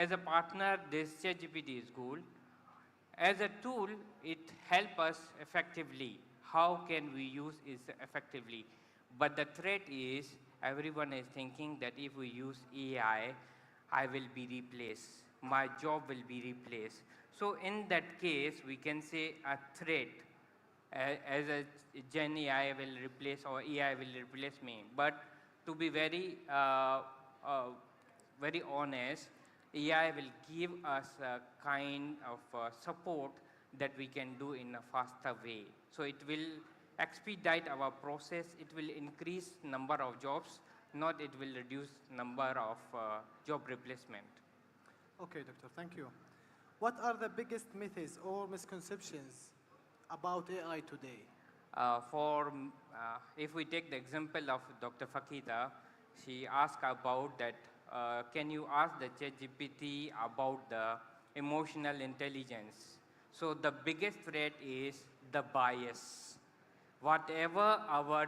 As a partner, this ChatGPT is good. As a tool, it helps us effectively. How can we use it effectively? But the threat is everyone is thinking that if we use AI, I will be replaced. My job will be replaced. So in that case, we can say a threat as a Gen AI will replace or AI will replace me. But to be very honest, AI will give us a kind of support that we can do in a faster way. So it will expedite our process. It will increase number of jobs, not it will reduce number of job replacement. Okay, doctor, thank you. What are the biggest myths or misconceptions about AI today? If we take the example of Dr. Fakida, she asked about that, can you ask the ChatGPT about the emotional intelligence? So the biggest threat is the bias. Whatever our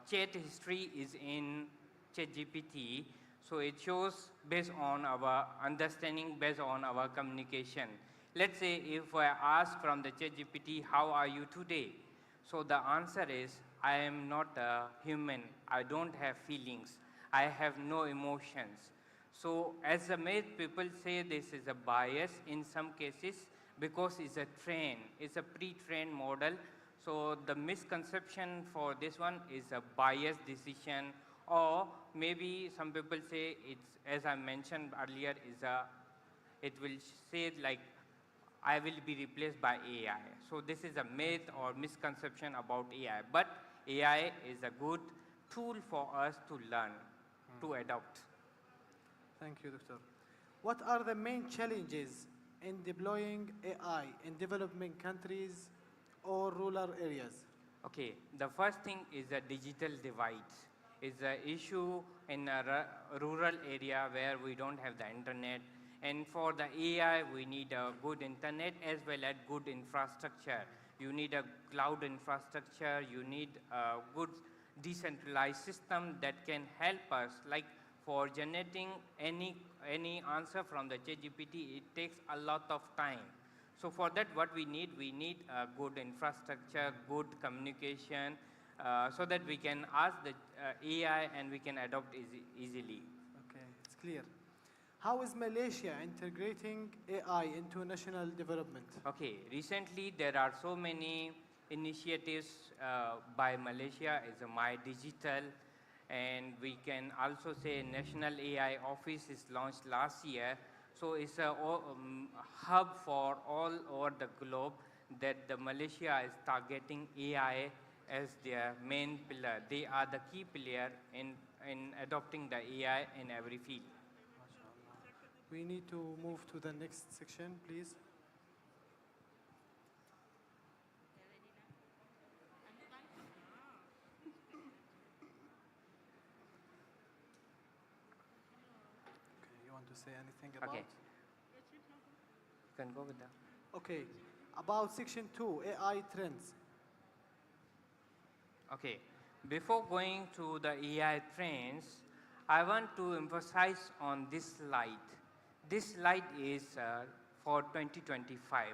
chat history is in ChatGPT, so it shows based on our understanding, based on our communication. Let's say if I ask from the ChatGPT, how are you today? So the answer is, I am not a human. I don't have feelings. I have no emotions. So as a myth, people say this is a bias in some cases because it's a train, it's a pre-trained model. So the misconception for this one is a biased decision, or maybe some people say it's, as I mentioned earlier, it will say like I will be replaced by AI. So this is a myth or misconception about AI. But AI is a good tool for us to learn, to adopt. Thank you, doctor. What are the main challenges in deploying AI in developing countries or rural areas? Okay, the first thing is the digital divide. It's an issue in a rural area where we don't have the internet. And for the AI, we need a good internet as well as good infrastructure. You need a cloud infrastructure. You need a good decentralized system that can help us. Like for generating any answer from the ChatGPT, it takes a lot of time. So for that, what we need a good infrastructure, good communication, so that we can ask the AI and we can adopt easily. Okay, it's clear. How is Malaysia integrating AI into national development? Okay, recently there are so many initiatives by Malaysia is a My Digital, and we can also say National AI Office is launched last year. So it's a hub for all over the globe that the Malaysia is targeting AI as their main pillar. They are the key player in adopting the AI in every field. MashaAllah. We need to move to the next section, please. Okay, you want to say anything about? Okay, you can go with that. Okay, about section 2, AI trends. Okay, before going to the AI trends, I want to emphasize on this slide. This slide is for 2025.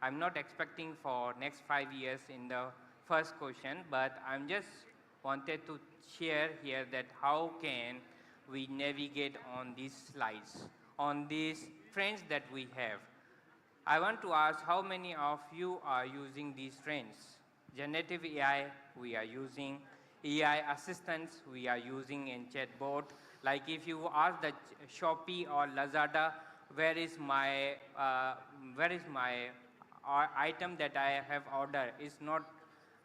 I'm not expecting for next 5 years in the first question, but I'm just wanted to share here that how can we navigate on these slides, on these trends that we have. I want to ask how many of you are using these trends? Generative AI, we are using. AI assistants, we are using in chatbot. Like if you ask the Shopee or Lazada, where is my, item that I have ordered is not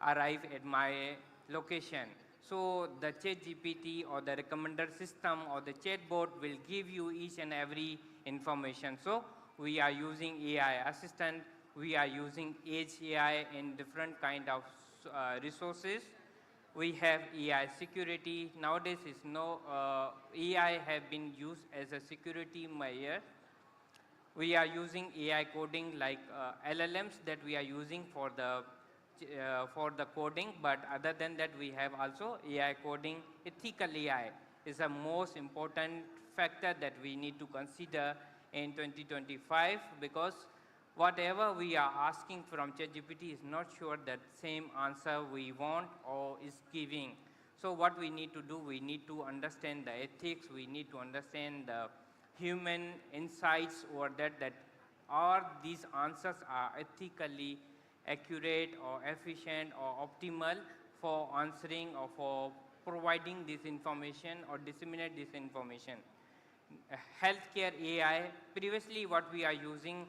arrive at my location. So the ChatGPT or the recommender system or the chatbot will give you each and every information. So we are using AI assistant, we are using Edge AI in different kind of resources. We have AI security. Nowadays, is no AI have been used as a security measure. We are using AI coding like LLMs that we are using for the coding, but other than that, we have also AI coding. Ethical AI is the most important factor that we need to consider in 2025, because whatever we are asking from ChatGPT is not sure that same answer we want or is giving. So what we need to do, we need to understand the ethics, we need to understand the human insights over that are these answers are ethically accurate or efficient or optimal for answering or for providing this information or disseminate this information. Healthcare AI, previously what we are using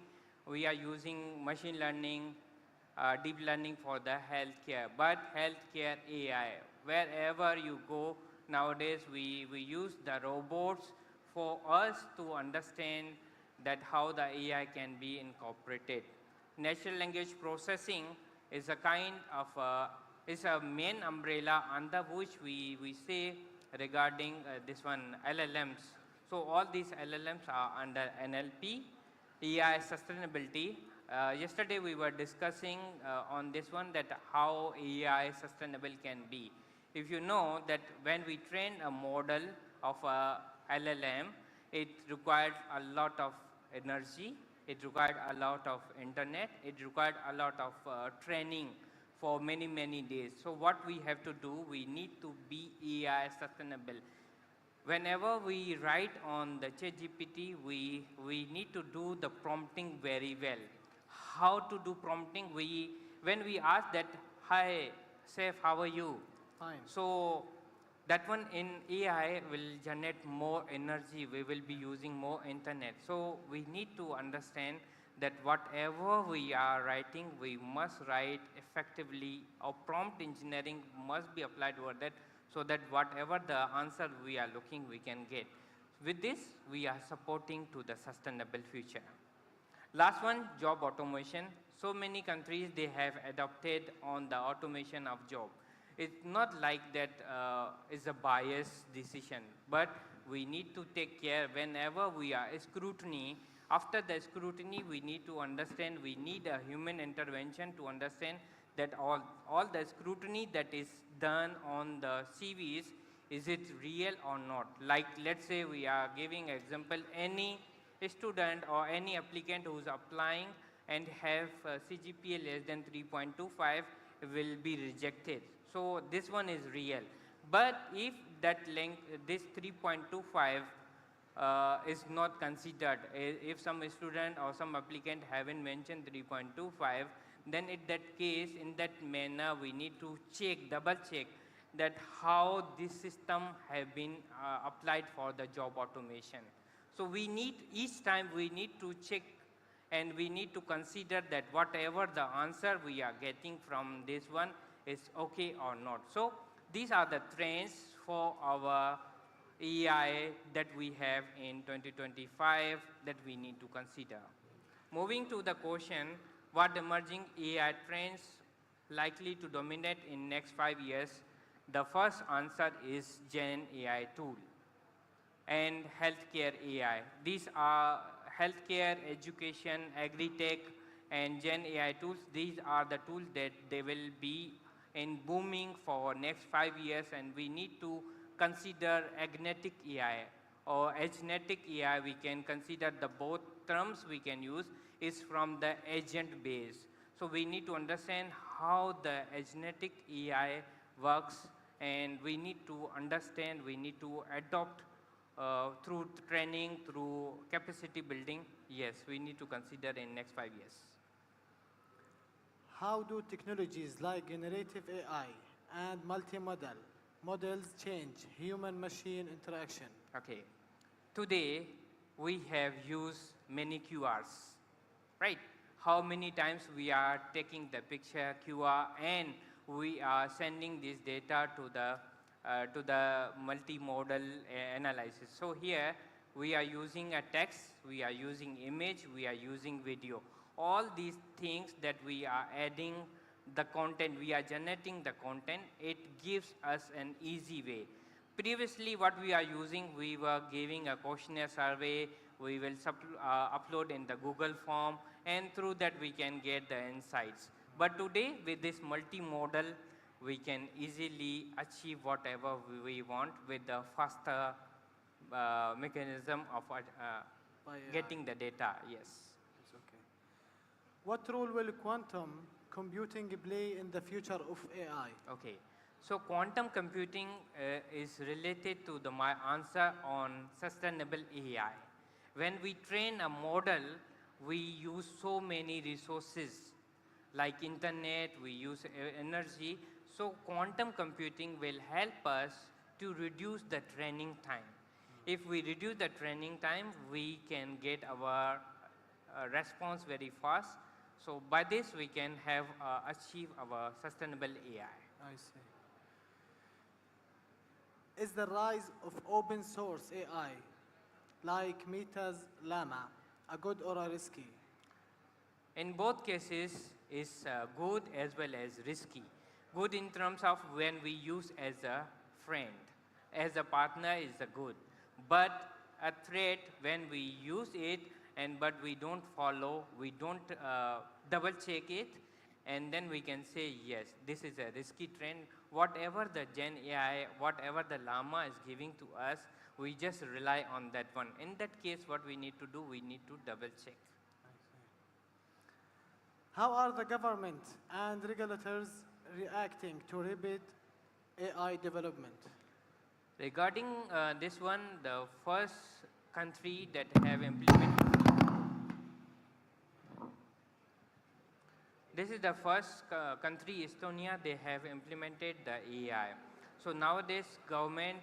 machine learning, deep learning for the healthcare, but healthcare AI, wherever you go nowadays, we use the robots for us to understand that how the AI can be incorporated. Natural language processing is a kind of is a main umbrella under which we say regarding this one LLMs. So all these LLMs are under NLP, AI sustainability. Yesterday we were discussing on this one that how AI sustainable can be. If you know that when we train a model of a LLM, it required a lot of energy, it required a lot of internet, it required a lot of training for many days. So what we have to do, we need to be AI sustainable. Whenever we write on the ChatGPT, we need to do the prompting very well. How to do prompting? When we ask that, hi, Saif, how are you? Fine. So that one in AI will generate more energy. We will be using more internet. So we need to understand that whatever we are writing, we must write effectively. Our prompt engineering must be applied over that so that whatever the answer we are looking, we can get. With this, we are supporting to the sustainable future. Last one, job automation. So many countries, they have adopted on the automation of job. It's not like that is a biased decision, but we need to take care whenever we are scrutiny. After the scrutiny, we need to understand, we need a human intervention to understand that all the scrutiny that is done on the CVs, is it real or not? Like, let's say we are giving example, any student or any applicant who's applying and have CGPA less than 3.25 will be rejected. So this one is real. But if that length, this 3.25 is not considered, if some student or some applicant haven't mentioned 3.25, then in that case, in that manner, we need to check, double check that how this system have been applied for the job automation. So we need, each time we need to check and we need to consider that whatever the answer we are getting from this one is okay or not. So these are the trends for our AI that we have in 2025 that we need to consider. Moving to the question, what emerging AI trends likely to dominate in next 5 years? The first answer is Gen AI tool and healthcare AI. These are healthcare, education, agri-tech, and Gen AI tools. These are the tools that they will be in booming for next 5 years, and we need to consider agnetic AI or agenetic AI. We can consider the both terms we can use is from the agent base. So we need to understand how the agenetic AI works, and we need to understand, we need to adopt through training, through capacity building. Yes, we need to consider in next 5 years. How do technologies like generative AI and multimodal models change human-machine interaction? Okay. Today, we have used many QRs, right? How many times we are taking the picture QR and we are sending this data to the multimodal analysis. So here, we are using a text, we are using image, we are using video. All these things that we are adding the content, we are generating the content, it gives us an easy way. Previously, what we are using, we were giving a questionnaire survey, we will upload in the Google form, and through that we can get the insights. But today, with this multimodal, we can easily achieve whatever we want with the faster mechanism of by AI. getting the data, yes. It's okay. What role will quantum computing play in the future of AI? Okay, so quantum computing is related to my answer on sustainable AI. When we train a model, we use so many resources like internet, we use energy. So quantum computing will help us to reduce the training time. If we reduce the training time, we can get our response very fast. So by this, we can have achieve our sustainable AI. I see. Is the rise of open source AI, like Meta's Llama, a good or a risky? In both cases, is good as well as risky. Good in terms of when we use as a friend, as a partner is a good. But a threat when we use it and but we don't follow, we don't double check it, and then we can say yes, this is a risky trend. Whatever the Gen AI, whatever the Llama is giving to us, we just rely on that one. In that case, what we need to do, we need to double check. How are the government and regulators reacting to rapid AI development? Regarding this one, the first country that have implemented, this is the first country, Estonia, they have implemented the AI. So nowadays, government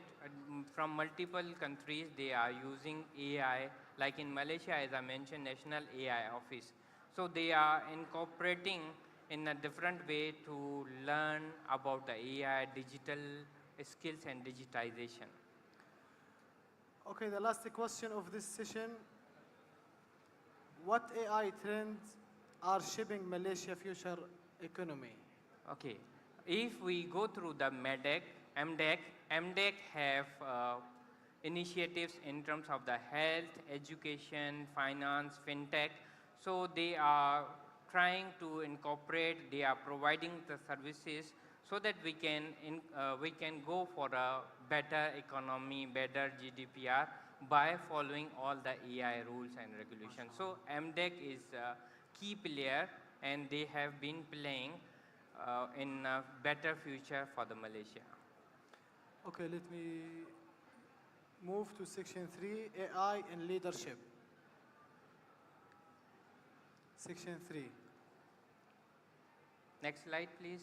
from multiple countries, they are using AI, like in Malaysia, as I mentioned, National AI Office. So they are incorporating in a different way to learn about the AI, digital skills and digitization. Okay, the last question of this session. What AI trends are shaping Malaysia future economy? Okay, if we go through the MDEC have initiatives in terms of the health, education, finance, fintech. So they are trying to incorporate, they are providing the services so that we can go for a better economy, better GDPR by following all the AI rules and regulations. So MDEC is a key player and they have been playing in a better future for the Malaysia. Okay, let me move to section 3, AI and leadership. Section 3. Next slide, please.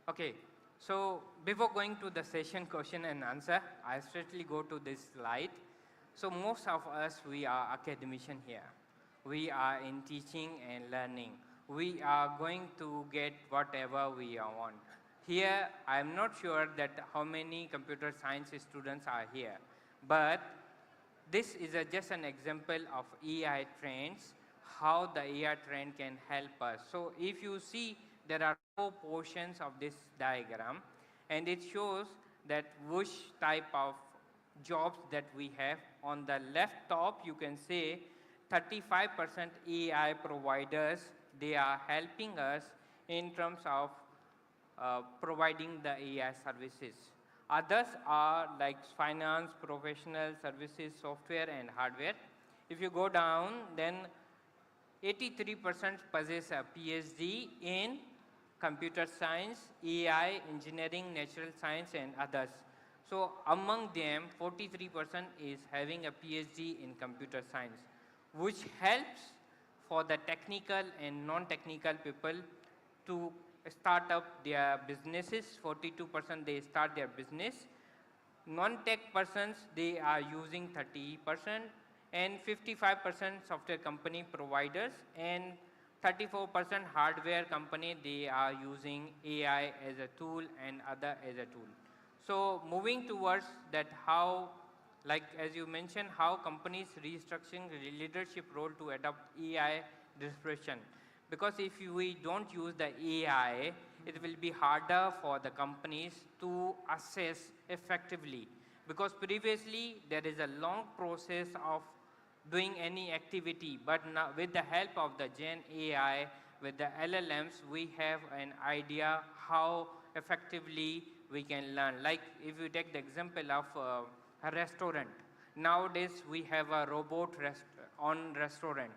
Okay, so before going to the session question and answer, I straightly go to this slide. So most of us, we are academician here. We are in teaching and learning. We are going to get whatever we want. Here, I'm not sure that how many computer science students are here, but this is just an example of AI trends, how the AI trend can help us. So if you see, there are 4 portions of this diagram, and it shows that which type of jobs that we have. On the left top, you can say 35% AI providers, they are helping us in terms of providing the AI services. Others are like finance, professional services, software and hardware. If you go down, then 83% possess a PhD in computer science, AI, engineering, natural science and others. So among them, 43% is having a PhD in computer science, which helps for the technical and non-technical people to start up their businesses. 42% they start their business. Non-tech persons, they are using 30%, and 55% software company providers, and 34% hardware company, they are using AI as a tool and other as a tool. So moving towards that, how, like as you mentioned, how companies restructuring leadership role to adopt AI disruption. Because if we don't use the AI, it will be harder for the companies to assess effectively. Because previously, there is a long process of doing any activity, but now with the help of the Gen AI, with the LLMs, we have an idea how effectively we can learn. Like if you take the example of a restaurant. Nowadays we have a robot on restaurant.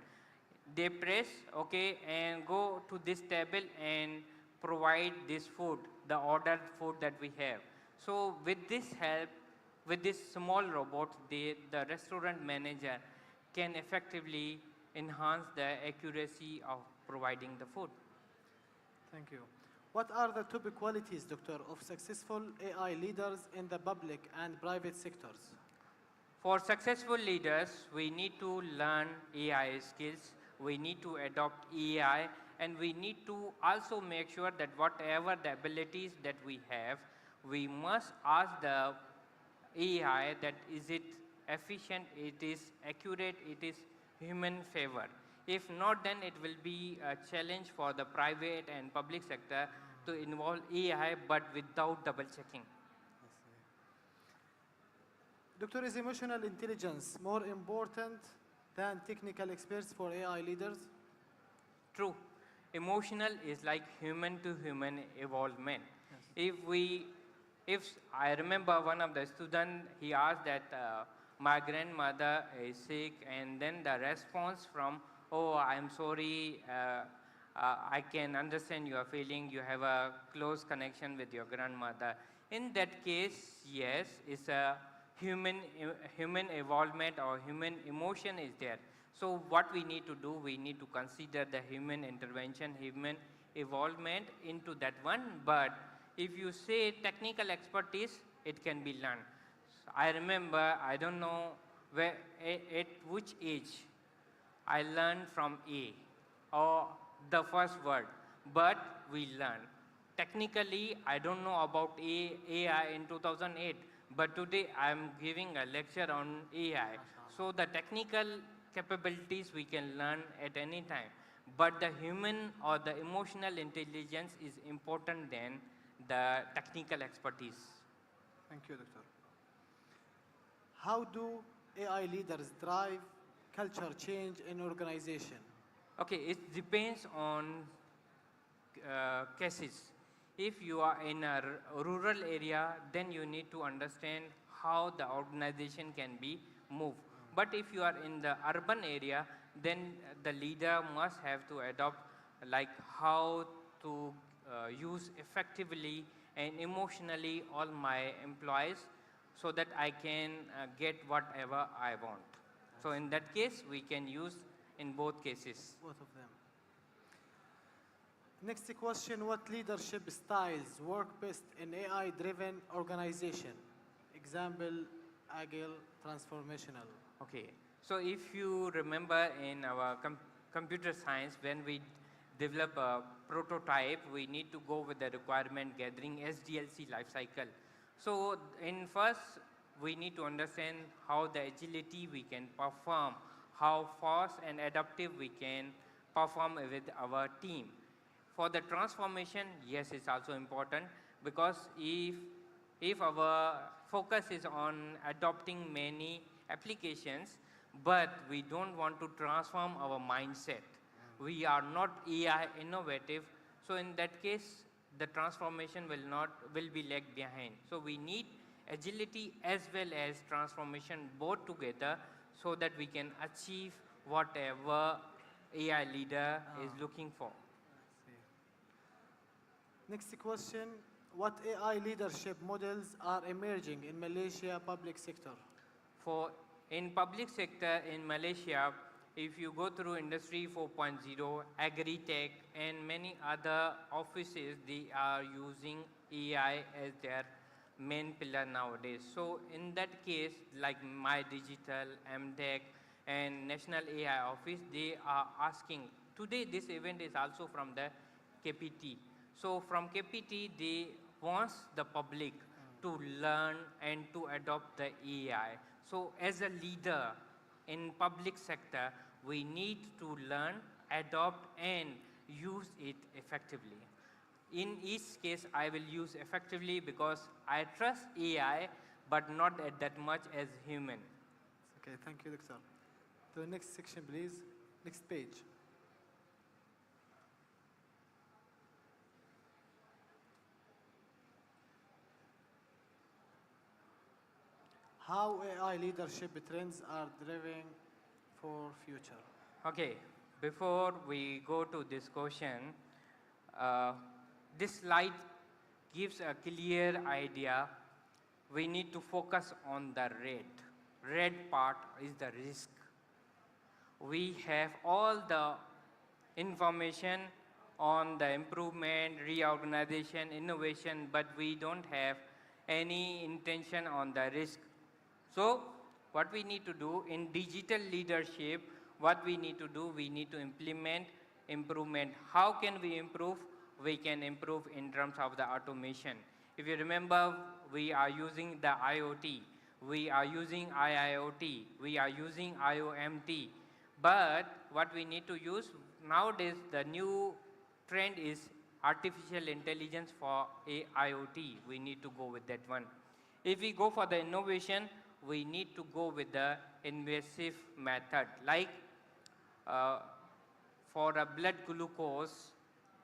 They press, okay, and go to this table and provide this food, the ordered food that we have. So with this help, with this small robot, the restaurant manager can effectively enhance the accuracy of providing the food. Thank you. What are the top qualities, Doctor, of successful AI leaders in the public and private sectors? For successful leaders, we need to learn AI skills, we need to adopt AI, and we need to also make sure that whatever the abilities that we have, we must ask the AI that is it efficient, it is accurate, it is human favor. If not, then it will be a challenge for the private and public sector to involve AI but without double checking. Doctor, is emotional intelligence more important than technical experts for AI leaders? True. Emotional is like human to human evolvement. Yes. If I remember one of the student, he asked that my grandmother is sick, and then the response from, oh, I'm sorry, I can understand your feeling, you have a close connection with your grandmother. In that case, yes, it's a human evolvement or human emotion is there. So what we need to do, we need to consider the human intervention, human evolvement into that one. But if you say technical expertise, it can be learned. I remember, I don't know at which age I learned from A or the first word, but we learn. Technically, I don't know about AI in 2008, but today I'm giving a lecture on AI. So the technical capabilities we can learn at any time, but the human or the emotional intelligence is important than the technical expertise. Thank you, Doctor. How do AI leaders drive culture change in organization? Okay, it depends on cases. If you are in a rural area, then you need to understand how the organization can be moved. But if you are in the urban area, then the leader must have to adopt like how to use effectively and emotionally all my employees so that I can get whatever I want. So in that case, we can use in both cases. Both of them. Next question, what leadership styles work best in AI-driven organization? Example, agile, transformational. Okay, so if you remember in our computer science, when we develop a prototype, we need to go with the requirement gathering SDLC lifecycle. So in first, we need to understand how the agility we can perform, how fast and adaptive we can perform with our team. For the transformation, yes, it's also important because if our focus is on adopting many applications, but we don't want to transform our mindset, we are not AI innovative, so in that case, the transformation will be lagged behind. So we need agility as well as transformation both together so that we can achieve whatever AI leader is looking for. Next question, what AI leadership models are emerging in Malaysia public sector? For in public sector in Malaysia, if you go through Industry 4.0, Agri-Tech, and many other offices, they are using AI as their main pillar nowadays. So in that case, like My Digital, MTech, and National AI Office, they are asking. Today, this event is also from the KPT. So from KPT, they want the public to learn and to adopt the AI. So as a leader in public sector, we need to learn, adopt, and use it effectively. In each case, I will use effectively because I trust AI, but not at that much as human. Okay, thank you, Doctor. The next section, please. Next page. how AI leadership trends are driving for future. Okay, before we go to this question, uh, this slide gives a clear idea. We need to focus on the red. Red part is the risk. We have all the information on the improvement, reorganization, innovation, but we don't have any intention on the risk. So what we need to do in digital leadership, what we need to do, we need to implement improvement. How can we improve? We can improve in terms of the automation. If you remember, we are using the IoT, we are using IIoT, we are using IOMT. But what we need to use nowadays, the new trend is artificial intelligence for IoT. We need to go with that one. If we go for the innovation, we need to go with the invasive method. Like uh, for a blood glucose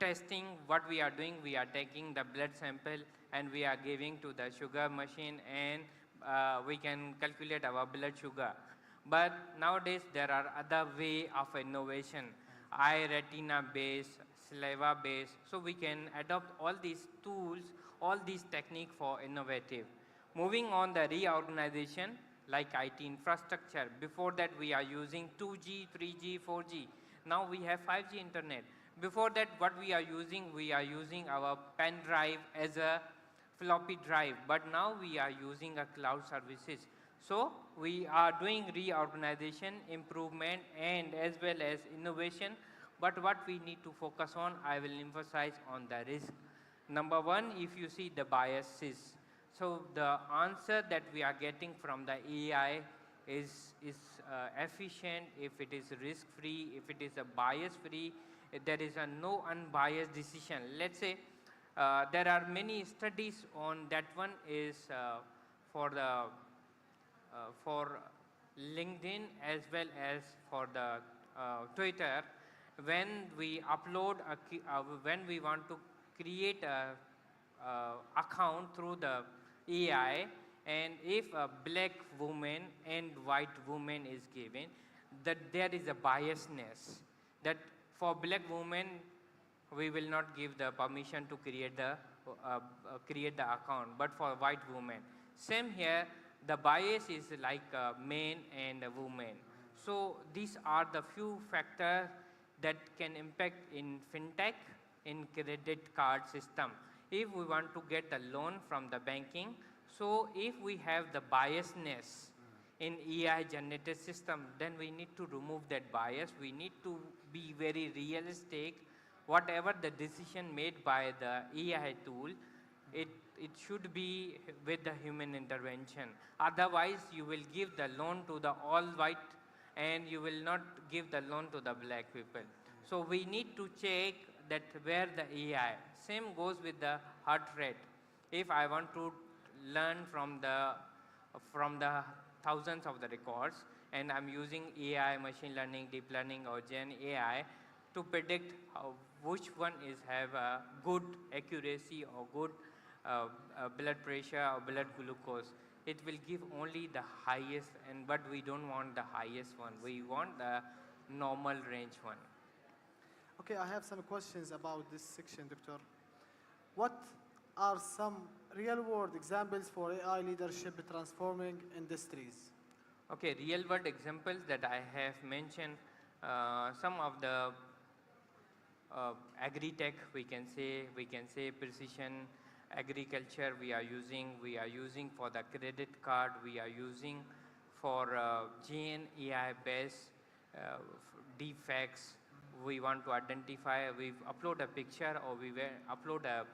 testing, what we are doing, we are taking the blood sample and we are giving to the sugar machine, and we can calculate our blood sugar. But nowadays there are other way of innovation, eye retina based, saliva based. So we can adopt all these tools, all these techniques for innovative. Moving on the reorganization, like IT infrastructure. Before that we are using 2G, 3G, 4G. Now we have 5G internet. Before that what we are using our pen drive as a floppy drive, but now we are using a cloud services. So we are doing reorganization, improvement, and as well as innovation. But what we need to focus on, I will emphasize on the risk. Number one, if you see the biases. So the answer that we are getting from the AI is efficient, if it is risk-free, if it is a bias-free, if there is a no unbiased decision. Let's say there are many studies on that one is for the for LinkedIn as well as for the Twitter. When we upload when we want to create a account through the AI, and if a black woman and white woman is given, that there is a biasness, that for black woman we will not give the permission to create the account, but for white woman. Same here, the bias is like a man and a woman. So these are the few factors that can impact in fintech, in credit card system. If we want to get a loan from the banking, so if we have the biasness in AI generated system, then we need to remove that bias. We need to be very realistic. Whatever the decision made by the AI tool, it should be with the human intervention. Otherwise, you will give the loan to the all white and you will not give the loan to the black people. So we need to check that where the AI. Same goes with the heart rate. If I want to learn from the thousands of the records, and I'm using AI, machine learning, deep learning, or Gen AI to predict which one is have a good accuracy or good blood pressure or blood glucose. It will give only the highest, but we don't want the highest one. We want the normal range one. Okay, I have some questions about this section, Doctor. What are some real-world examples for AI leadership transforming industries? Okay, real world examples that I have mentioned, some of the agri-tech, we can say precision agriculture we are using for the credit card, we are using for Gen AI based defects. We want to identify, we upload a picture or we upload a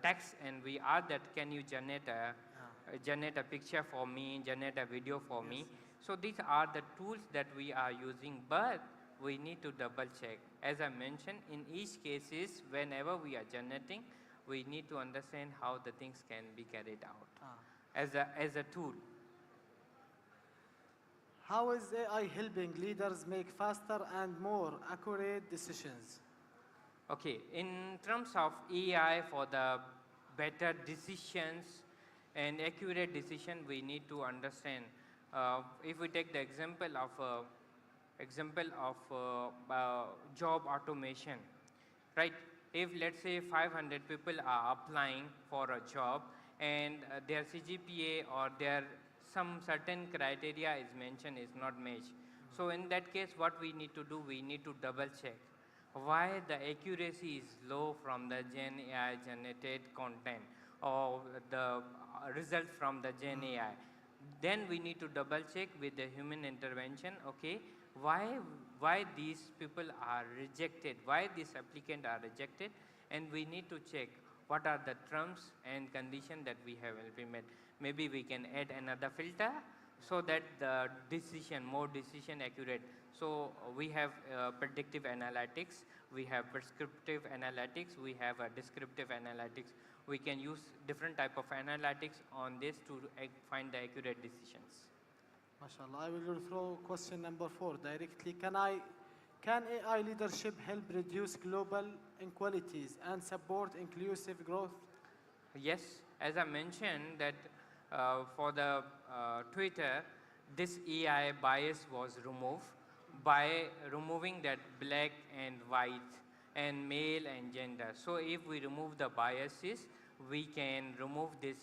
text and we ask that can you generate a picture for me, generate a video for me. So these are the tools that we are using, but we need to double check. As I mentioned, in each cases, whenever we are generating, we need to understand how the things can be carried out as a tool. How is AI helping leaders make faster and more accurate decisions? Okay, in terms of AI for the better decisions, And accurate decision we need to understand. If we take the example of job automation, right? If let's say 500 people are applying for a job and their CGPA or their some certain criteria is mentioned is not matched. So in that case, what we need to do, we need to double check why the accuracy is low from the Gen AI generated content or the result from the Gen AI. Then we need to double check with the human intervention, okay, why these people are rejected, why these applicant are rejected, and we need to check what are the terms and conditions that we have implemented. Maybe we can add another filter so that the decision, more decision accurate. So we have predictive analytics, we have prescriptive analytics, we have a descriptive analytics. We can use different type of analytics on this to find the accurate decisions. MashaAllah. I will go through question number 4 directly. Can AI leadership help reduce global inequalities and support inclusive growth? Yes, as I mentioned that for the Twitter, this AI bias was removed by removing that black and white and male and gender. So if we remove the biases, we can remove this,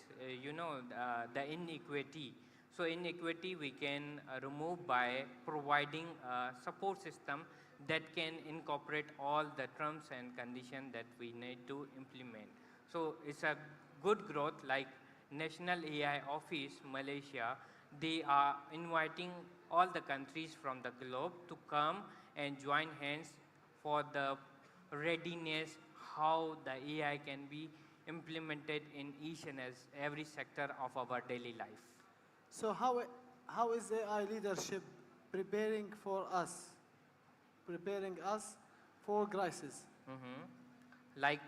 the inequity. So inequity we can remove by providing a support system that can incorporate all the terms and conditions that we need to implement. So it's a good growth like National AI Office, Malaysia, they are inviting all the countries from the globe to come and join hands for the readiness, how the AI can be implemented in each and every sector of our daily life. So how is AI leadership preparing us for crisis? Mhm. Like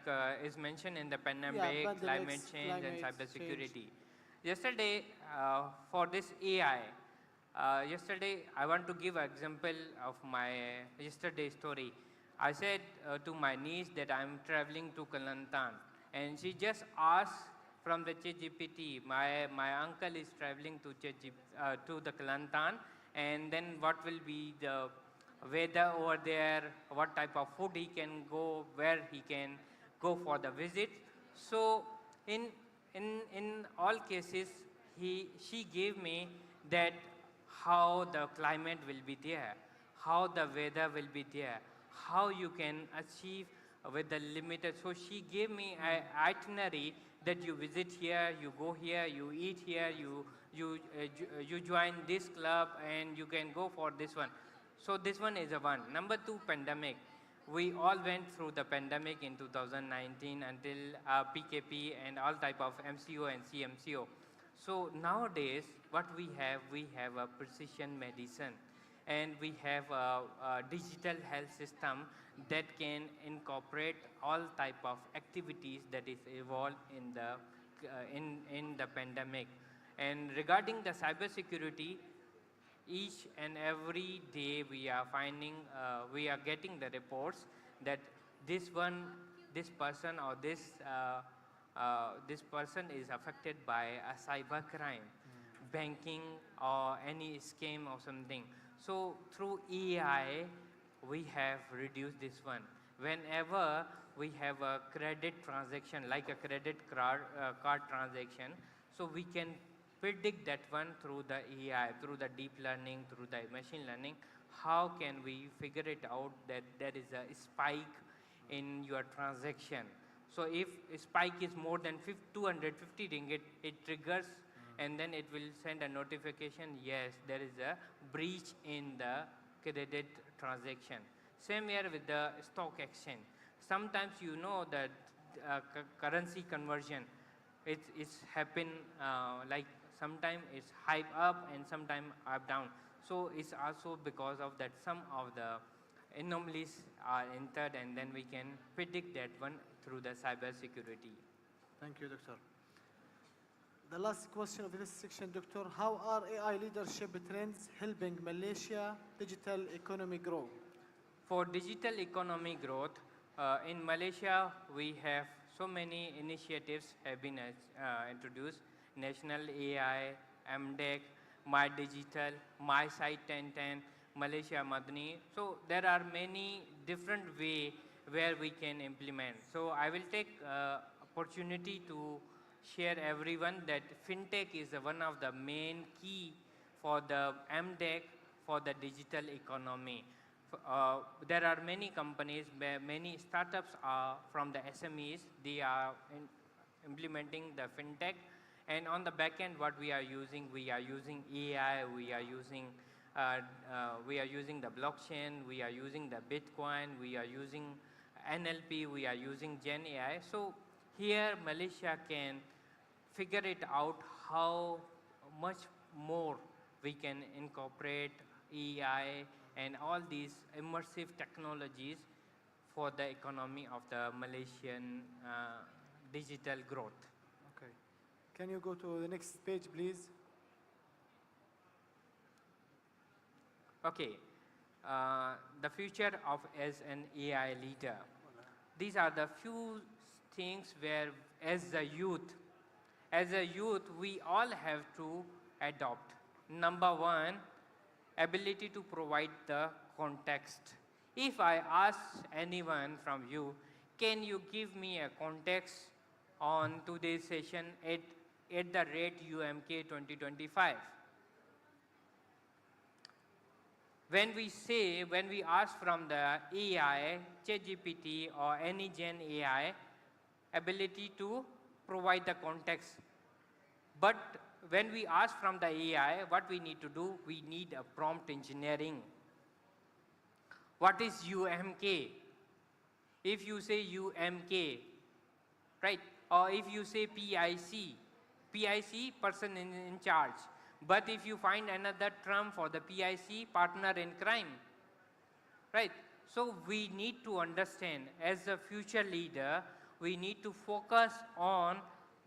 is mentioned in the pandemic, climate Pandemics, change, and climate change. cybersecurity. Yesterday, for this AI, yesterday I want to give an example of my yesterday story. I said to my niece that I'm traveling to Kelantan, and she just asked from the ChatGPT, my uncle is traveling to to the Kelantan, and then what will be the weather over there, what type of food he can go, where he can go for the visit. So in in all cases, she gave me that how the climate will be there, how the weather will be there, how you can achieve with the limited. So she gave me an itinerary that you visit here, you go here, you eat here, you join this club, and you can go for this one. So this one is a one. Number two, pandemic. We all went through the pandemic in 2019 until PKP and all type of MCO and CMCO. So nowadays, what we have a precision medicine, and we have a digital health system that can incorporate all type of activities that is evolved in the in the pandemic. And regarding the cybersecurity, each and every day we are finding, we are getting the reports that this one, this person or this person is affected by a cyber crime, banking or any scam or something. So through AI, we have reduced this one. Whenever we have a credit transaction, like a card transaction, so we can predict that one through the AI, through the deep learning, through the machine learning. How can we figure it out that there is a spike in your transaction? So if a spike is more than 250 ringgit, it triggers and then it will send a notification, yes, there is a breach in the credit transaction. Same here with the stock exchange. Sometimes you know that currency conversion, it's happen like sometime it's hype up and sometime up down. So it's also because of that some of the anomalies are entered, and then we can predict that one through the cyber security. Thank you, Doctor. The last question of this section, Doctor. How are AI leadership trends helping Malaysia digital economy grow? For digital economy growth, in Malaysia, we have so many initiatives have been introduced. National AI, MDEC, My Digital, My Site 1010, Malaysia Madani. So there are many different ways where we can implement. So I will take opportunity to share everyone that fintech is one of the main key for the MDEC for the digital economy. There are many companies, many startups are from the SMEs, they are implementing the fintech, and on the back end what we are using AI, we are using the blockchain, we are using the Bitcoin, we are using NLP, we are using Gen AI. So here Malaysia can figure it out how much more we can incorporate AI and all these immersive technologies for the economy of the Malaysian digital growth. Okay. Can you go to the next page, please? Okay, the future of as an AI leader. These are the few things where as a youth, we all have to adopt. Number one, ability to provide the context. If I ask anyone from you, can you give me a context on today's session at the rate UMK 2025? When we ask from the AI, ChatGPT or any Gen AI, ability to provide the context. But when we ask from the AI, what we need to do, we need a prompt engineering. What is UMK? If you say UMK, right? Or if you say PIC, person in charge. But if you find another term for the PIC, partner in crime, right? So we need to understand, as a future leader, we need to focus on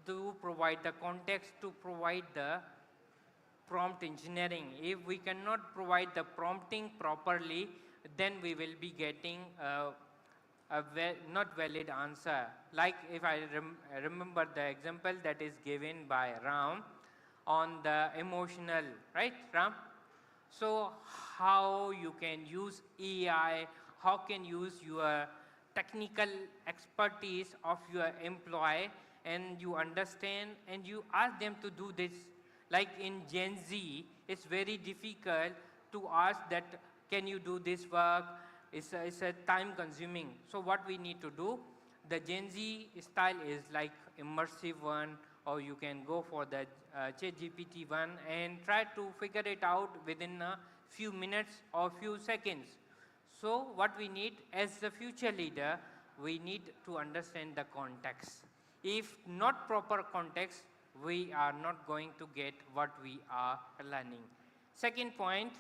to provide the context, to provide the prompt engineering. If we cannot provide the prompting properly, then we will be getting not valid answer. Like if I remember the example that is given by Ram on the emotional, right, Ram? So how you can use AI, how can use your technical expertise of your employee, and you understand and you ask them to do this. Like in Gen Z, it's very difficult to ask that, can you do this work? It's a time consuming. So what we need to do, the Gen Z style is like immersive one, or you can go for the ChatGPT one and try to figure it out within a few minutes or few seconds. So what we need as the future leader, we need to understand the context. If not proper context, we are not going to get what we are learning. Second point,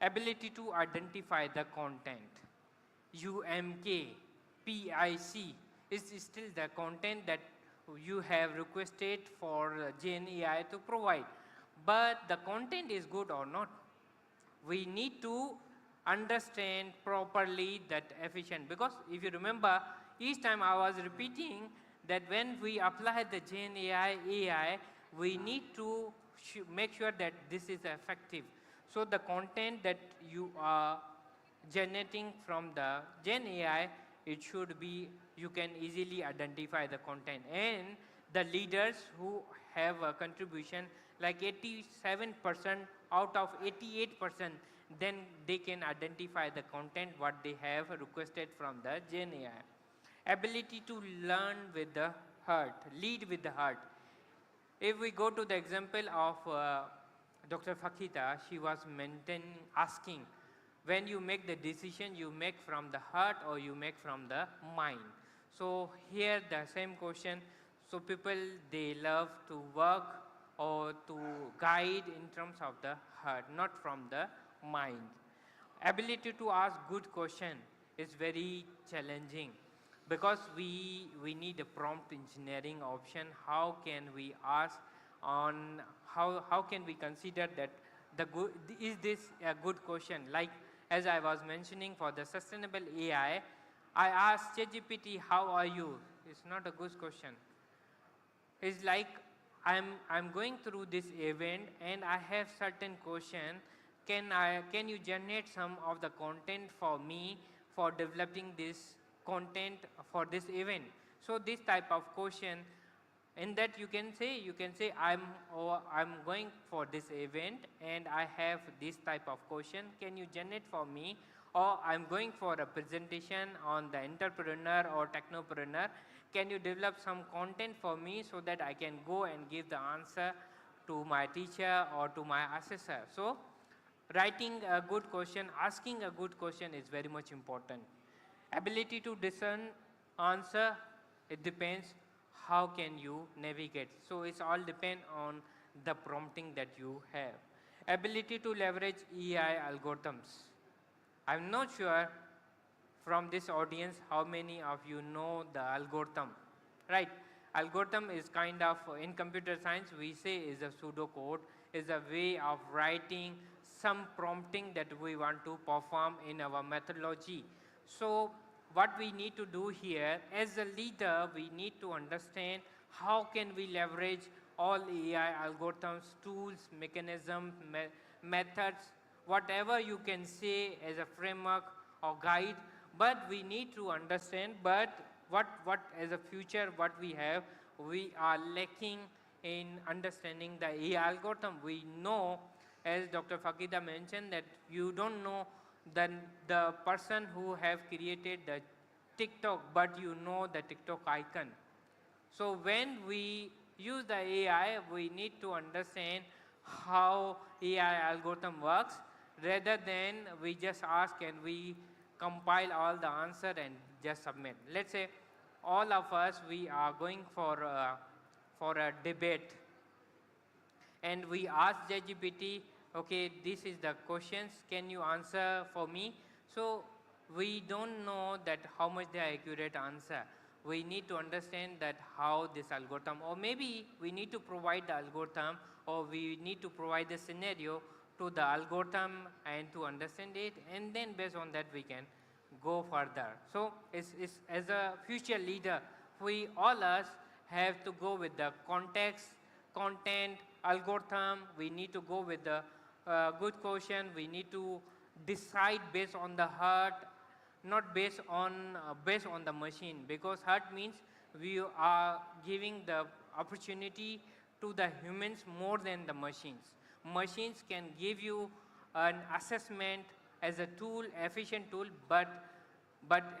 ability to identify the content. UMK, PIC is still the content that you have requested for Gen AI to provide. But the content is good or not. We need to understand properly that efficient, because if you remember, each time I was repeating that when we apply the Gen AI, we need to make sure that this is effective. So the content that you are generating from the Gen AI, it should be, you can easily identify the content. And the leaders who have a contribution like 87% out of 88%, then they can identify the content what they have requested from the Gen AI. Ability to learn with the heart, lead with the heart. If we go to the example of Dr. Fakita, she was asking, when you make the decision, you make from the heart or you make from the mind. So here the same question. So people, they love to work or to guide in terms of the heart, not from the mind. Ability to ask good question is very challenging, because we need a prompt engineering option. How can we ask on, how can we consider that is this a good question? Like as I was mentioning for the sustainable AI, I asked ChatGPT, how are you? It's not a good question. It's like I'm going through this event and I have certain question. Can you generate some of the content for me for developing this content for this event? So this type of question, in that you can say I'm going for this event and I have this type of question, can you generate for me? Or I'm going for a presentation on the entrepreneur or technopreneur, can you develop some content for me so that I can go and give the answer to my teacher or to my assessor? So writing a good question, asking a good question is very much important. Ability to discern answer, it depends how can you navigate. So it's all depend on the prompting that you have. Ability to leverage AI algorithms. I'm not sure from this audience how many of you know the algorithm, right? Algorithm is kind of, in computer science we say, is a pseudocode, is a way of writing some prompting that we want to perform in our methodology. So what we need to do here as a leader, we need to understand how can we leverage all AI algorithms, tools, mechanisms, methods, whatever you can say as a framework or guide, but we need to understand, but what as a future, what we have, we are lacking in understanding the AI algorithm. We know, as Dr. Fakida mentioned, that you don't know the person who have created the TikTok, but you know the TikTok icon. So when we use the AI, we need to understand how AI algorithm works, rather than we just ask and we compile all the answer and just submit. Let's say all of us, we are going for a debate and we ask ChatGPT, okay, this is the questions, can you answer for me? So we don't know that how much the accurate answer. We need to understand that how this algorithm, or maybe we need to provide the algorithm, or we need to provide the scenario to the algorithm and to understand it, and then based on that we can go further. So it's as a future leader, we all us have to go with the context, content, algorithm. We need to go with the good question. We need to decide based on the heart, not based on the machine, because heart means we are giving the opportunity to the humans more than the machines. Machines can give you an assessment as a tool, efficient tool, but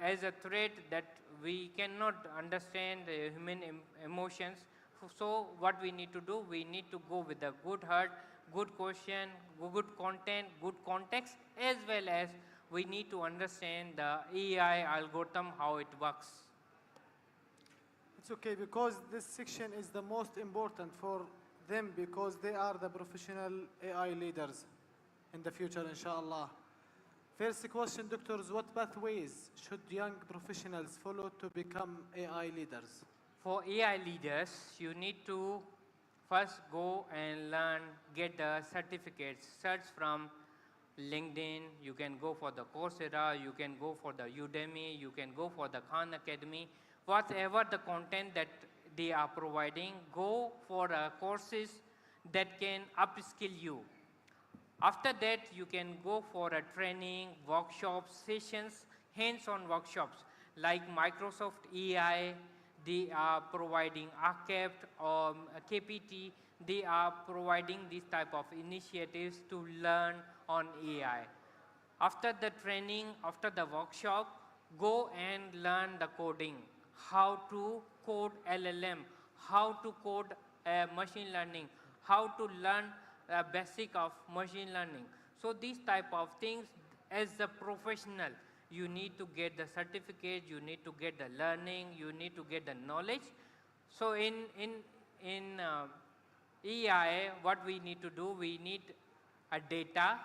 as a threat that we cannot understand the human emotions. So what we need to do, we need to go with a good heart, good question, good content, good context, as well as we need to understand the AI algorithm, how it works. It's okay because this section is the most important for them because they are the professional AI leaders in the future, inshallah. First question, doctors, what pathways should young professionals follow to become AI leaders? For AI leaders, you need to first go and learn, get the certificates, search from LinkedIn, you can go for the Coursera, you can go for the Udemy, you can go for the Khan Academy, whatever the content that they are providing, go for courses that can upskill you. After that, you can go for a training, workshops, sessions, hands-on workshops like Microsoft AI, they are providing ACAPT or KPT, they are providing this type of initiatives to learn on AI. After the training, after the workshop, go and learn the coding, how to code LLM, how to code machine learning, how to learn basic of machine learning. So these type of things, as a professional, you need to get the certificate, you need to get the learning, you need to get the knowledge. So in AI, what we need to do, we need a data,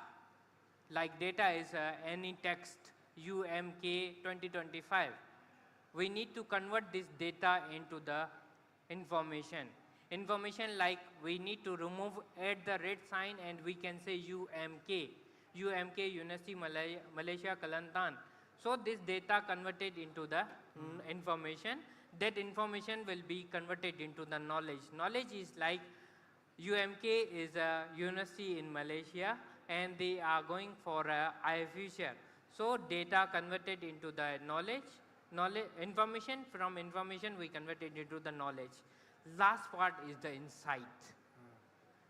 like data is any text UMK 2025. We need to convert this data into the information. Information like we need to remove at the red sign and we can say UMK, UMK University Malaysia Kelantan. So this data converted into the information. that information will be converted into the knowledge. Knowledge is like UMK is a university in Malaysia and they are going for a future. So data converted into the knowledge information, from information we convert it into the knowledge. Last part is the insight.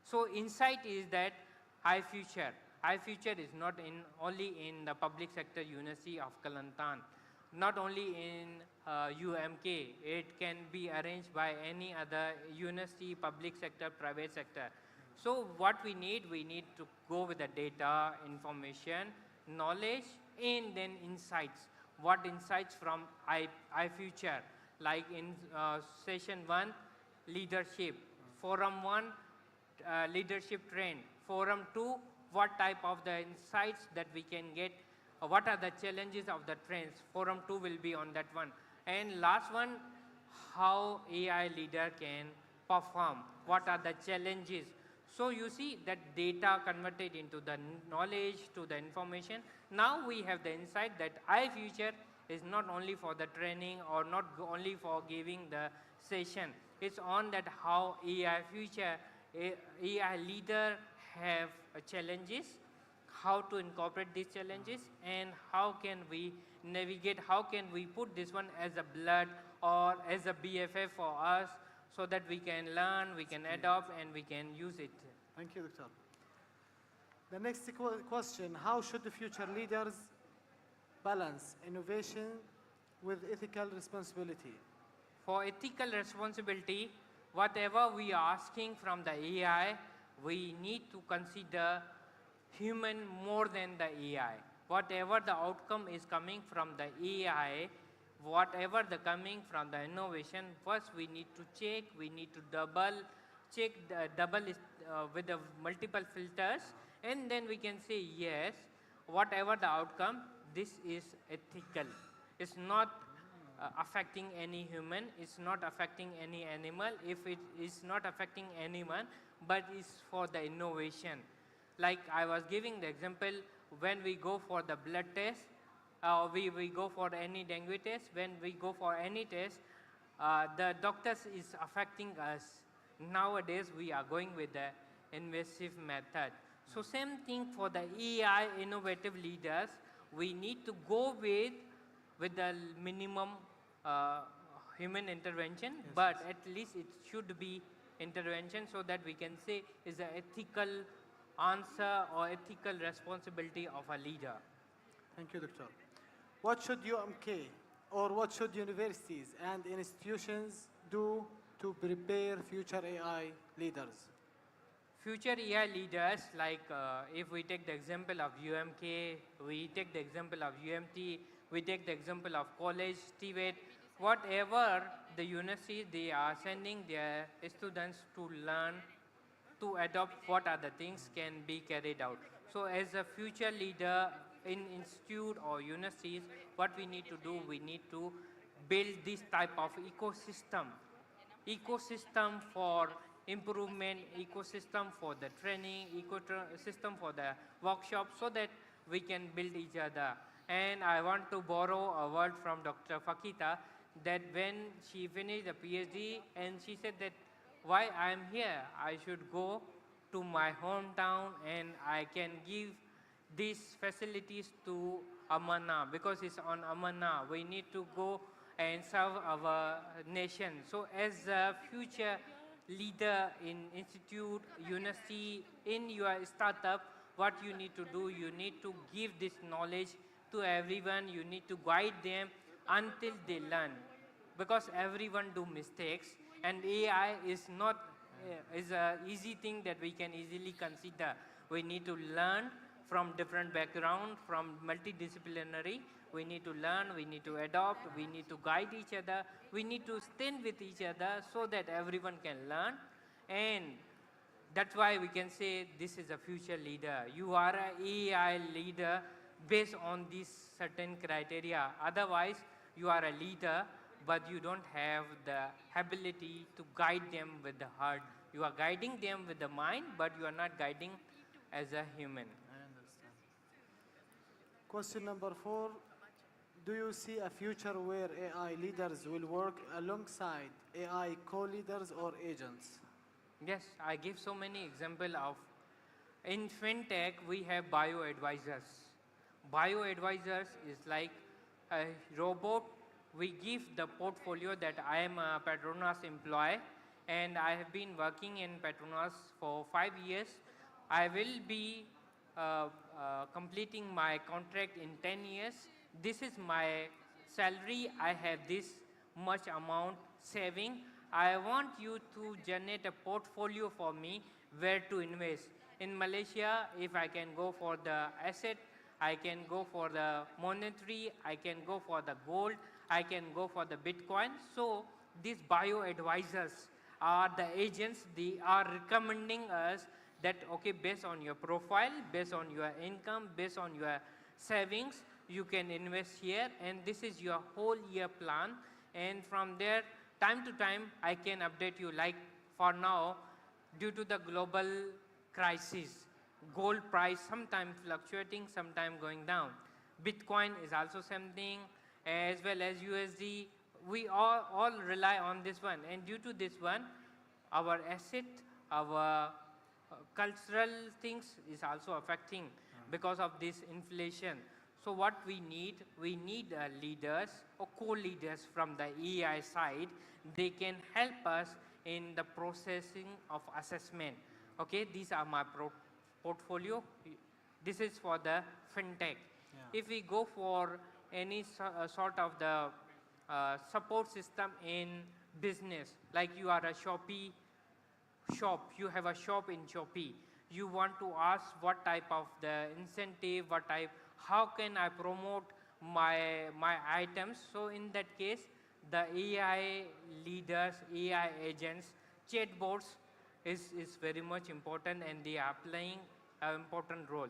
So insight is that future. Future is not only in the public sector university of Kelantan, not only in UMK. It can be arranged by any other university, public sector, private sector. So what we need to go with the data, information, knowledge, and then insights. What insights from future? Like in session 1, leadership. Forum 1, leadership trend. Forum 2, what type of the insights that we can get, what are the challenges of the trends. Forum 2 will be on that one. And last one, how AI leader can perform, what are the challenges. So you see that data converted into the knowledge, to the information. Now we have the insight that iFuture is not only for the training or not only for giving the session. It's on that how AI future, AI leader have challenges, how to incorporate these challenges, and how can we navigate, how can we put this one as a blood or as a BFF for us, so that we can learn, we can adopt, and we can use it. Thank you, Doctor. The next question, how should the future leaders balance innovation with ethical responsibility? For ethical responsibility, whatever we are asking from the AI, we need to consider human more than the AI. Whatever the outcome is coming from the AI, whatever the coming from the innovation, first we need to check, we need to double check, with the multiple filters, and then we can say yes, whatever the outcome, this is ethical. It's not affecting any human, it's not affecting any animal, if it is not affecting anyone, but it's for the innovation. Like I was giving the example, when we go for the blood test, we go for any dengue test, when we go for any test, the doctors is affecting us. Nowadays we are going with the invasive method. So same thing for the AI innovative leaders, we need to go with the minimum human intervention, yes, but yes, at least it should be intervention, so that we can say is an ethical answer or ethical responsibility of a leader. Thank you, Doctor. What should UMK or what should universities and institutions do to prepare future AI leaders? Future AI leaders, like if we take the example of UMK, we take the example of UMT, we take the example of college, TVET, whatever the university, they are sending their students to learn, to adopt what are the things can be carried out. So as a future leader in institute or universities, what we need to do, we need to build this type of ecosystem for improvement, ecosystem for the training, ecosystem for the workshop, so that we can build each other. And I want to borrow a word from Dr. Fakita, that when she finished the PhD and she said that why I am here, I should go to my hometown and I can give these facilities to Amana, because it's on Amana. We need to go and serve our nation. So as a future leader in institute, university, in your startup, what you need to do, you need to give this knowledge to everyone. You need to guide them until they learn, because everyone do mistakes, and AI is not is a easy thing that we can easily consider. We need to learn from different background, from multidisciplinary. We need to learn, we need to adopt, we need to guide each other, we need to stand with each other, so that everyone can learn. And that's why we can say this is a future leader. You are an AI leader based on these certain criteria. Otherwise, you are a leader, but you don't have the ability to guide them with the heart. You are guiding them with the mind, but you are not guiding as a human. I understand. Question number 4. Do you see a future where AI leaders will work alongside AI co-leaders or agents? Yes, I give so many example of, in fintech we have bio advisors. Bio advisors is like a robot. We give the portfolio that I am a Petronas employee and I have been working in Petronas for 5 years. I will be completing my contract in 10 years. This is my salary. I have this much amount saving. I want you to generate a portfolio for me where to invest. In Malaysia, if I can go for the asset, I can go for the monetary, I can go for the gold, I can go for the Bitcoin. So these bio advisors are the agents. They are recommending us that, okay, based on your profile, based on your income, based on your savings, you can invest here, and this is your whole year plan. And from there, time to time, I can update you. Like for now, due to the global crisis, gold price sometime fluctuating, sometime going down. Bitcoin is also something, as well as USD. We all rely on this one, and due to this one, our asset, our cultural things is also affecting because of this inflation. So what we need leaders or co-leaders from the AI side. They can help us in the processing of assessment. Okay, these are my portfolio. This is for the fintech. Yeah. If we go for any sort of the support system in business, like you are a Shopee shop, you have a shop in Shopee, you want to ask what type of the incentive, what type, how can I promote my items. So in that case, the AI leaders, AI agents, chatbots is very much important, and they are playing an important role.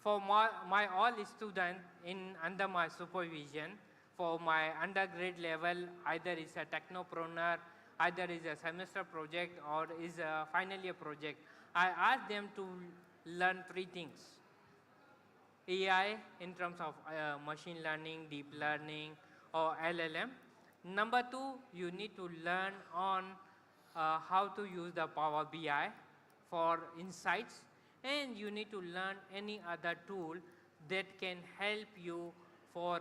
For my all students in under my supervision, for my undergrad level, either is a technopreneur, either is a semester project or is a final year project, I ask them to learn three things. AI in terms of machine learning, deep learning or LLM. Number two, you need to learn on how to use the Power BI for insights, and you need to learn any other tool that can help you for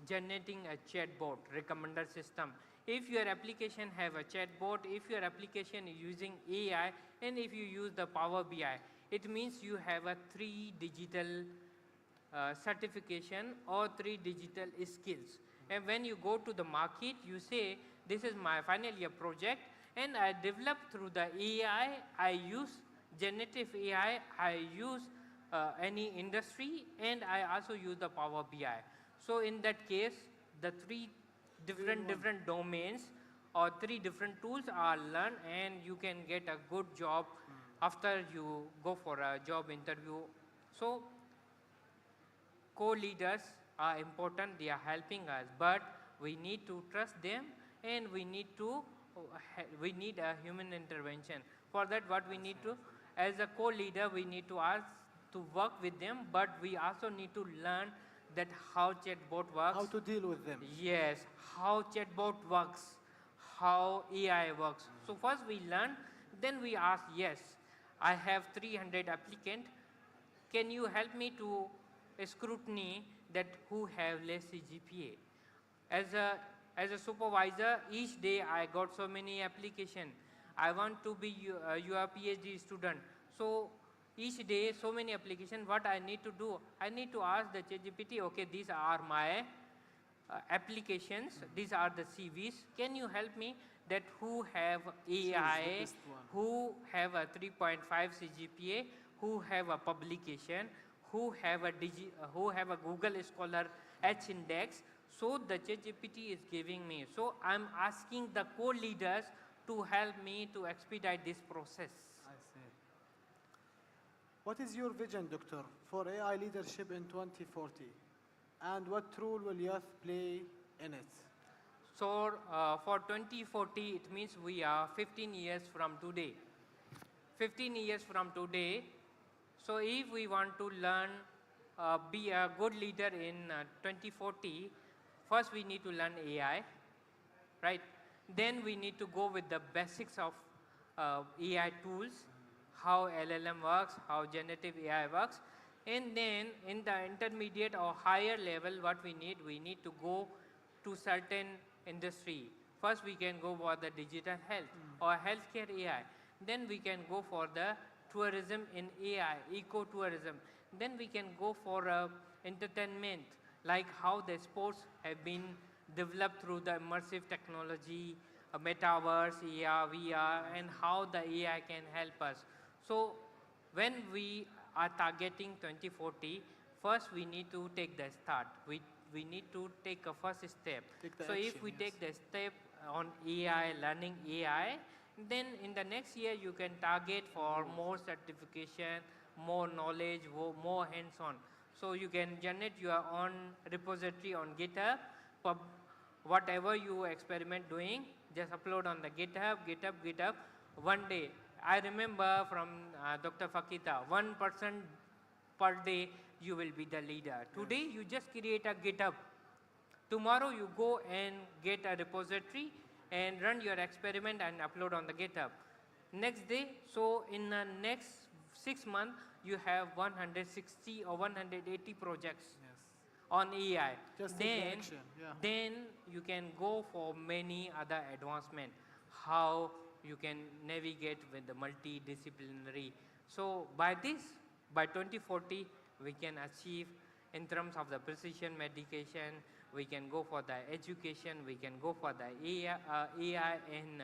generating a chatbot recommender system. If your application have a chatbot, if your application is using AI, and if you use the Power BI, it means you have a 3 digital certification or 3 digital skills. And when you go to the market, you say, this is my final year project, and I developed through the AI, I use generative AI, I use any industry, and I also use the Power BI. So in that case, the 3 different domains or 3 different tools are learned, and you can get a good job after you go for a job interview. So co-leaders are important, they are helping us, but we need to trust them, and we need a human intervention. For that, what we need to, as a co-leader, we need to ask to work with them, but we also need to learn that how chatbot works. How to deal with them. Yes, how chatbot works, how AI works. So first we learn, then we ask, yes, I have 300 applicants. Can you help me to scrutiny that who have less CGPA? As a supervisor, each day I got so many applications. I want to be your PhD student. So each day, so many applications, what I need to do? I need to ask the ChatGPT, okay, these are my applications, these are the CVs. Can you help me that who have AI, who have a 3.5 CGPA, who have a publication, who have a Google Scholar H index? So the ChatGPT is giving me. So I'm asking the co-leaders to help me to expedite this process. I see. What is your vision, Doctor, for AI leadership in 2040? And what role will youth play in it? So for 2040, it means we are 15 years from today. 15 years from today, so if we want to learn be a good leader in 2040, first we need to learn AI, right? Then we need to go with the basics of AI tools, how LLM works, how generative AI works. And then in the intermediate or higher level, what we need to go to certain industry. First, we can go for the digital health or healthcare AI. Then we can go for the tourism in AI, eco-tourism. Then we can go for entertainment, like how the sports have been developed through the immersive technology, metaverse, AR, VR, and how the AI can help us. So when we are targeting 2040, first we need to take the start. We need to take a first step. So if we take the step on AI, learning AI, then in the next year you can target for more certification, more knowledge, more hands-on. So you can generate your own repository on GitHub. Whatever you experiment doing, just upload on the GitHub. One day, I remember from Dr. Fakita, 1% per day you will be the leader. Today you just create a GitHub. Tomorrow you go and get a repository and run your experiment and upload on the GitHub. Next day, so in the next 6 months, you have 160 or 180 projects on AI. Just take the action, Then you can go for many other advancement, how you can navigate with the multidisciplinary. So by 2040, we can achieve in terms of the precision medication, we can go for the education, we can go for the AI in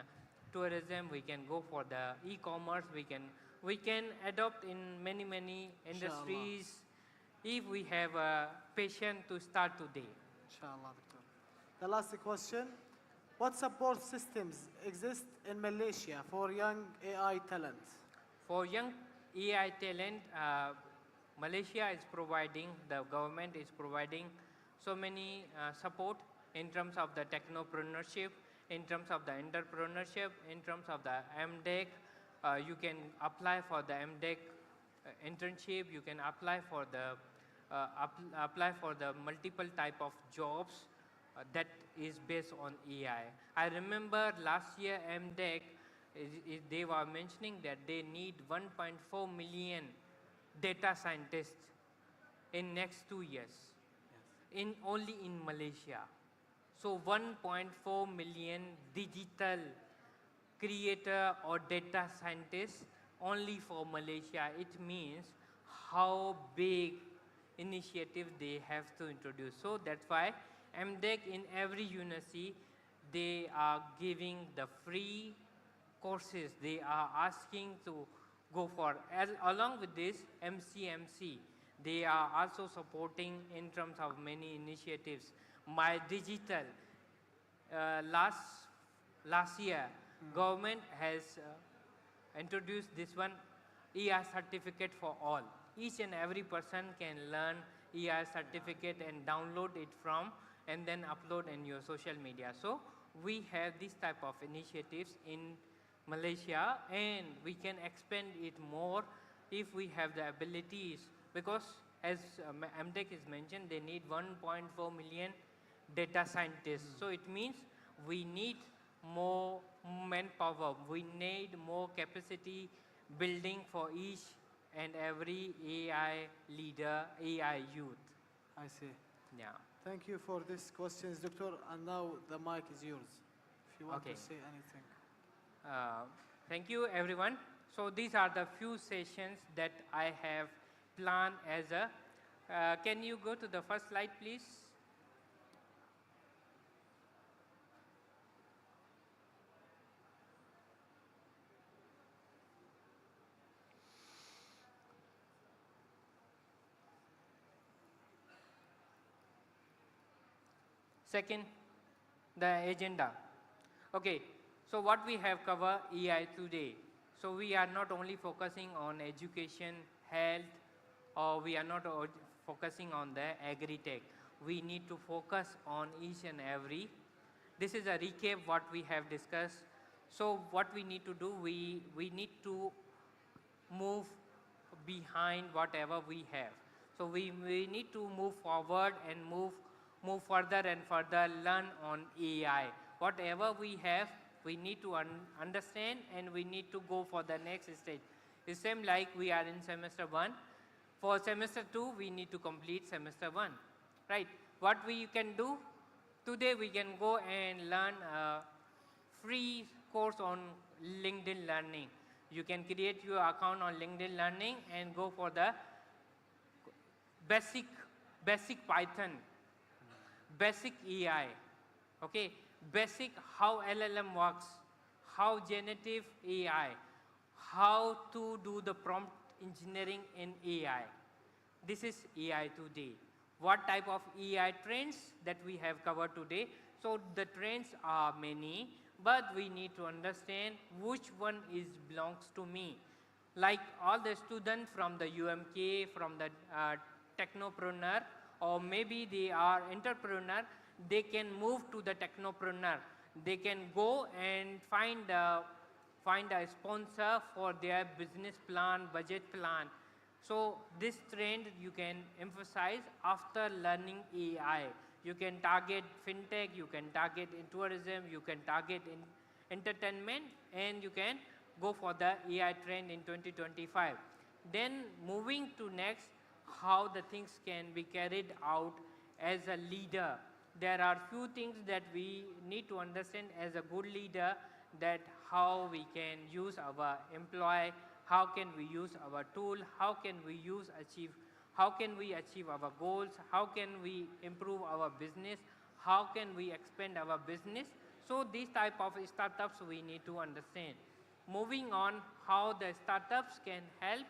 tourism, we can go for the e-commerce, we can adopt in many industries if we have a passion to start today. Inshallah, Doctor. The last question. What support systems exist in Malaysia for young AI talent? For young AI talent, Malaysia is providing, the government is providing so many support in terms of the technopreneurship, in terms of the entrepreneurship, in terms of the MDEC. You can apply for the MDEC internship, you can apply for the multiple type of jobs that is based on AI. I remember last year MDEC, they were mentioning that they need 1.4 million data scientists in next 2 years, only in Malaysia. So 1.4 million digital creator or data scientists only for Malaysia. It means how big initiative they have to introduce. So that's why MDEC in every university, they are giving the free courses. They are asking to go for, along with this MCMC, they are also supporting in terms of many initiatives. My digital, last year, government has introduced this one, ER certificate for all. Each and every person can learn ER certificate and download it from and then upload in your social media. So we have this type of initiatives in Malaysia, and we can expand it more if we have the abilities, because as MDEC is mentioned, they need 1.4 million data scientists. So it means we need more manpower, we need more capacity building for each and every AI leader, AI youth. I see. Yeah. Thank you for these questions, Doctor. And now the mic is yours, if you want to say anything. Thank you, everyone. So these are the few sessions that I have planned as a, can you go to the first slide, please? Second, the agenda. Okay, so what we have covered AI today. So we are not only focusing on education, health, or we are not focusing on the agri-tech. We need to focus on each and every. This is a recap what we have discussed. So what we need to do, we need to move behind whatever we have. So we need to move forward and move further and further, learn on AI. Whatever we have, we need to understand and we need to go for the next stage. It's same like we are in semester 1. For semester 2, we need to complete semester 1, right? What we can do, today we can go and learn a free course on LinkedIn Learning. You can create your account on LinkedIn Learning and go for the basic Python, basic AI, okay, basic how LLM works, how generative AI, how to do the prompt engineering in AI. This is AI today. What type of AI trends that we have covered today? So the trends are many, but we need to understand which one is belongs to me. Like all the students from the UMK, from the technopreneur, or maybe they are entrepreneur, they can move to the technopreneur. They can go and find a sponsor for their business plan, budget plan. So this trend you can emphasize after learning AI. You can target fintech, you can target in tourism, you can target in entertainment, and you can go for the AI trend in 2025. Then moving to next, how the things can be carried out as a leader. There are few things that we need to understand as a good leader, that how we can use our employee, how can we use our tool, how can we achieve our goals, how can we improve our business, how can we expand our business. So these type of startups we need to understand. Moving on, how the startups can help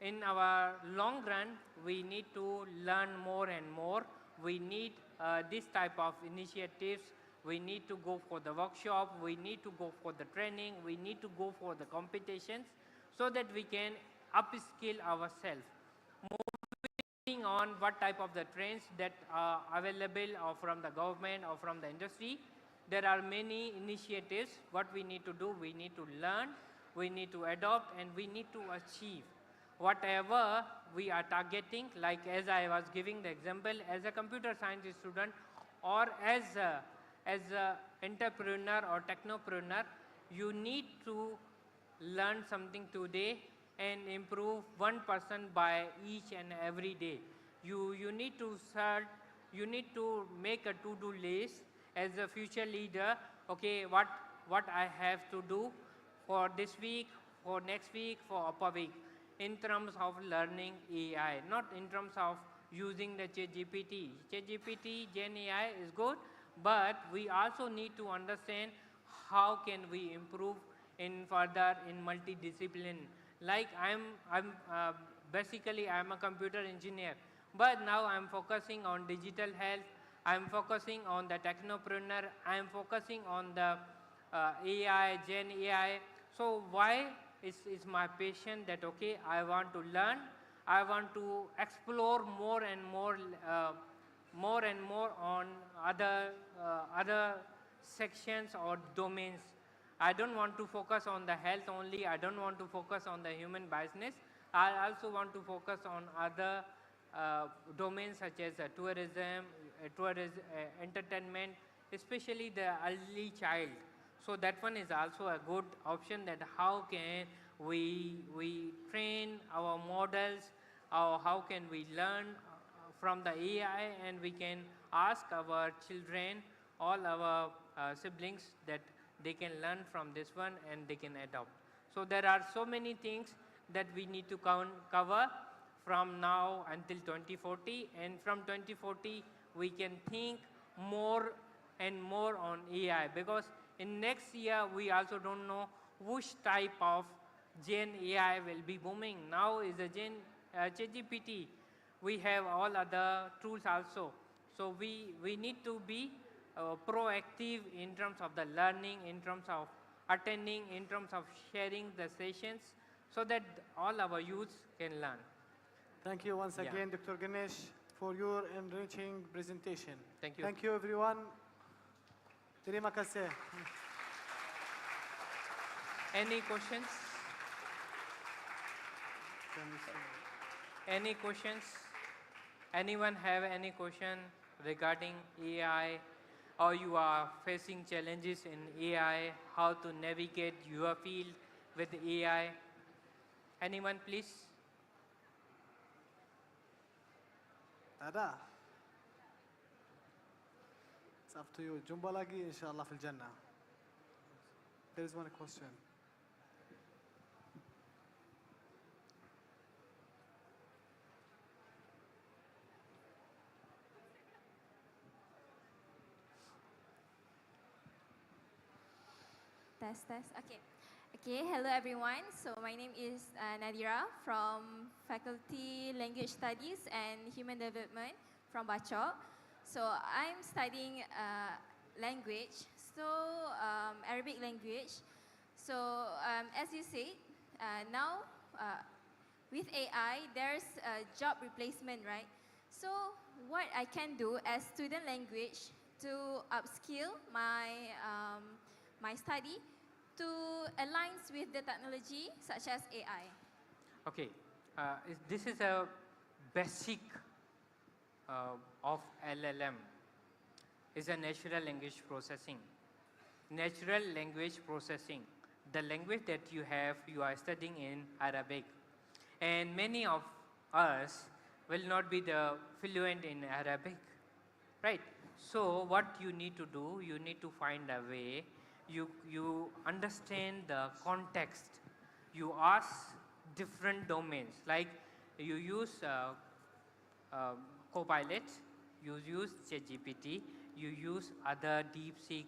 in our long run, we need to learn more and more. We need this type of initiatives. We need to go for the workshop. We need to go for the training. We need to go for the competitions so that we can upskill ourselves. Moving on, what type of the trends that are available or from the government or from the industry. There are many initiatives. What we need to do, we need to learn, we need to adopt, and we need to achieve whatever we are targeting. Like as I was giving the example, as a computer science student or as a entrepreneur or technopreneur, you need to learn something today and improve 1% by each and every day. You need to start, you need to make a to-do list as a future leader. Okay, what I have to do for this week, for next week, for upper week, in terms of learning AI, not in terms of using the ChatGPT. ChatGPT, Gen AI is good, but we also need to understand how can we improve in further in multidiscipline. Like basically I'm a computer engineer, but now I'm focusing on digital health, I'm focusing on the technopreneur, I'm focusing on the AI, Gen AI. So why is my passion that, okay, I want to learn, I want to explore more and more on other sections or domains. I don't want to focus on the health only. I don't want to focus on the human business. I also want to focus on other domains such as tourism, entertainment, especially the early child. So that one is also a good option, that how can we train our models, or how can we learn from the AI, and we can ask our children, all our siblings, that they can learn from this one and they can adopt. So there are so many things that we need to cover from now until 2040, and from 2040 we can think more and more on AI, because in next year we also don't know which type of Gen AI will be booming. Now is a ChatGPT. We have all other tools also. So we need to be proactive in terms of the learning, in terms of attending, in terms of sharing the sessions, so that all our youths can learn. Thank you once again, Dr. Ganesh, for your enriching presentation. Thank you. Thank you, everyone. Terima kasih. Any questions? Any questions? Anyone have any question regarding AI, or you are facing challenges in AI, how to navigate your field with AI? Anyone, please? Ada. It's up to you. جنبه لاقي إن شاء الله في الجنة. There is one question. Test, test. Okay. Okay, hello everyone. So my name is Nadira from Faculty Language Studies and Human Development from Bachok. So I'm studying language, so Arabic language. So as you said, now with AI, there's a job replacement, right? So what I can do as student language to upskill my study to aligns with the technology such as AI. Okay, this is a basic of LLM, is a natural language processing. Natural language processing, the language that you are studying in Arabic, and many of us will not be the fluent in Arabic, right? So what you need to do, you need to find a way, you understand the context, you ask different domains, like you use Copilot, you use ChatGPT, you use other DeepSeek,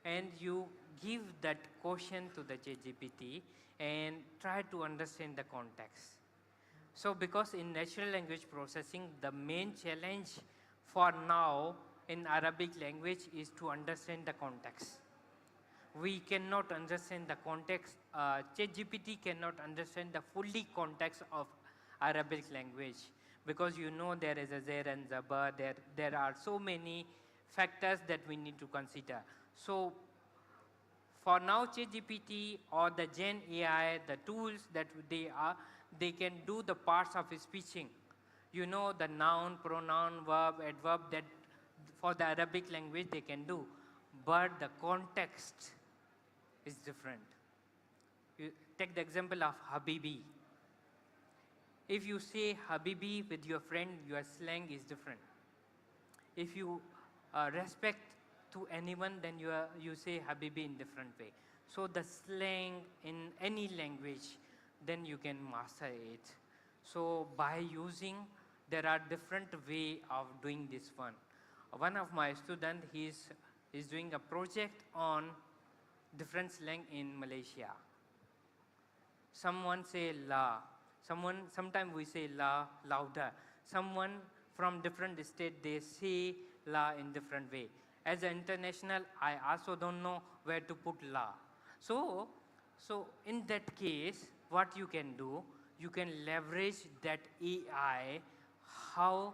and you give that question to the ChatGPT and try to understand the context. So because in natural language processing, the main challenge for now in Arabic language is to understand the context. We cannot understand the context, ChatGPT cannot understand the fully context of Arabic language, because you know there is a zer and zabar, there are so many factors that we need to consider. So for now, ChatGPT or the Gen AI, the tools that they can do the parts of speeching. You know, the noun, pronoun, verb, adverb, that for the Arabic language they can do. But the context is different. You take the example of Habibi. If you say Habibi with your friend, your slang is different. If you respect to anyone, then you say Habibi in different way. So the slang in any language, then you can master it. So by using, there are different way of doing this one. One of my student, is doing a project on different slang in Malaysia. Someone say la, sometimes we say la louder. Someone from different state, they say la in different way. As an international, I also don't know where to put la. So in that case, what you can do, you can leverage that AI, how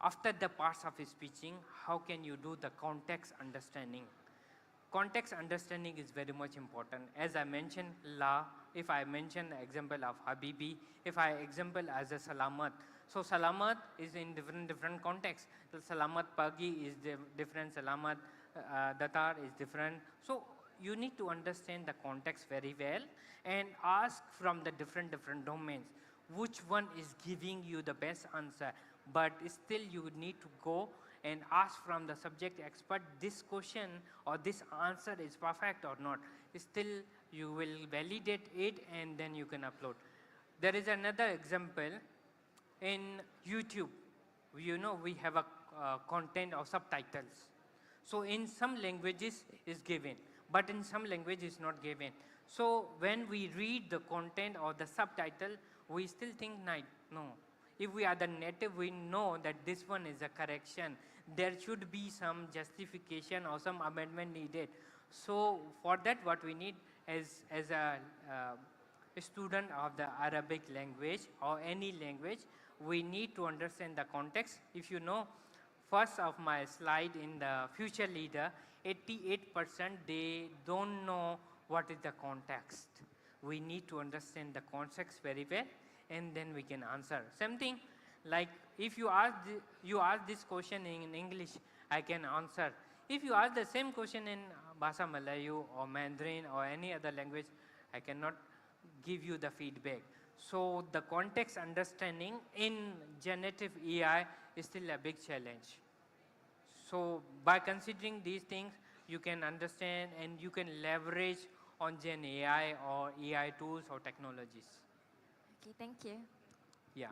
after the parts of speaking, how can you do the context understanding? Context understanding is very much important. As I mentioned la, if I mention the example of Habibi, if I example as a Salamat, so Salamat is in different contexts. The Salamat Pagi is different, Salamat Datar is different. So you need to understand the context very well and ask from the different domains, which one is giving you the best answer. But still you need to go and ask from the subject expert, this question or this answer is perfect or not. Still you will validate it and then you can upload. There is another example in YouTube. You know, we have a content or subtitles. So in some languages is given, but in some languages is not given. So when we read the content or the subtitle, we still think no. If we are the native, we know that this one is a correction. There should be some justification or some amendment needed. So for that, what we need as a student of the Arabic language or any language, we need to understand the context. If you know, first of my slide in the future leader, 88% they don't know what is the context. We need to understand the context very well, and then we can answer. Same thing, Like if you ask this question in English, I can answer. If you ask the same question in Bahasa Melayu or Mandarin or any other language, I cannot give you the feedback. So the context understanding in generative AI is still a big challenge. So by considering these things, you can understand and you can leverage on Gen AI or AI tools or technologies. Okay, thank you. Yeah.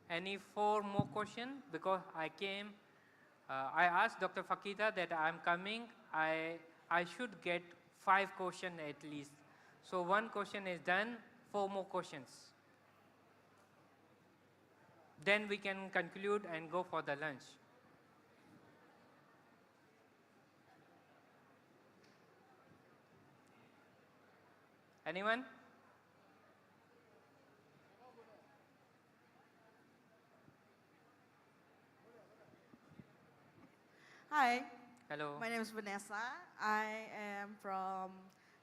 Any four more questions? Because I asked Dr. Fakita that I'm coming. I should get 5 questions at least. So one question is done, 4 more questions. Then we can conclude and go for the lunch. Anyone? Hi, Hello. my name is Vanessa. I am from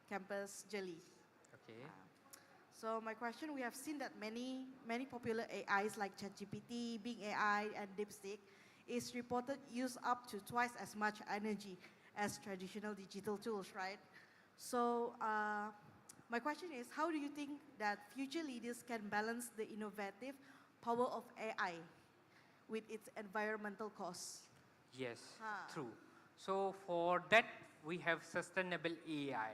campus Jeli. Okay. So my question, we have seen that many popular AIs like ChatGPT, Bing AI, and DeepSeek is reported use up to twice as much energy as traditional digital tools, right? So my question is, how do you think that future leaders can balance the innovative power of AI with its environmental costs? Yes, Ah. true. So for that, we have sustainable AI.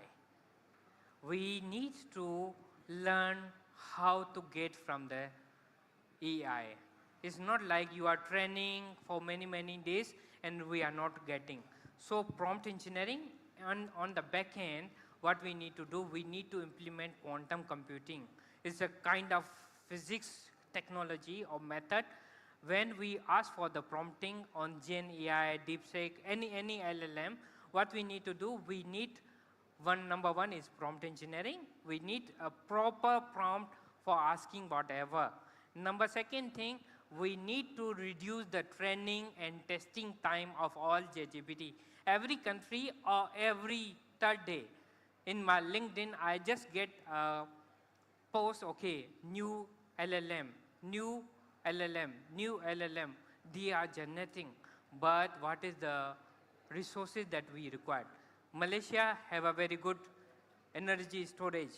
We need to learn how to get from the AI. It's not like you are training for many days and we are not getting. So prompt engineering, on the back end, what we need to do, we need to implement quantum computing. It's a kind of physics technology or method. When we ask for the prompting on Gen AI, DeepSeek, any LLM, what we need to do, we need number one is prompt engineering. We need a proper prompt for asking whatever. Number second thing, we need to reduce the training and testing time of all JGPT. Every country or every third day. In my LinkedIn, I just get a post, okay, new LLM, new LLM, new LLM. They are generating, but what is the resources that we require? Malaysia have a very good energy storage,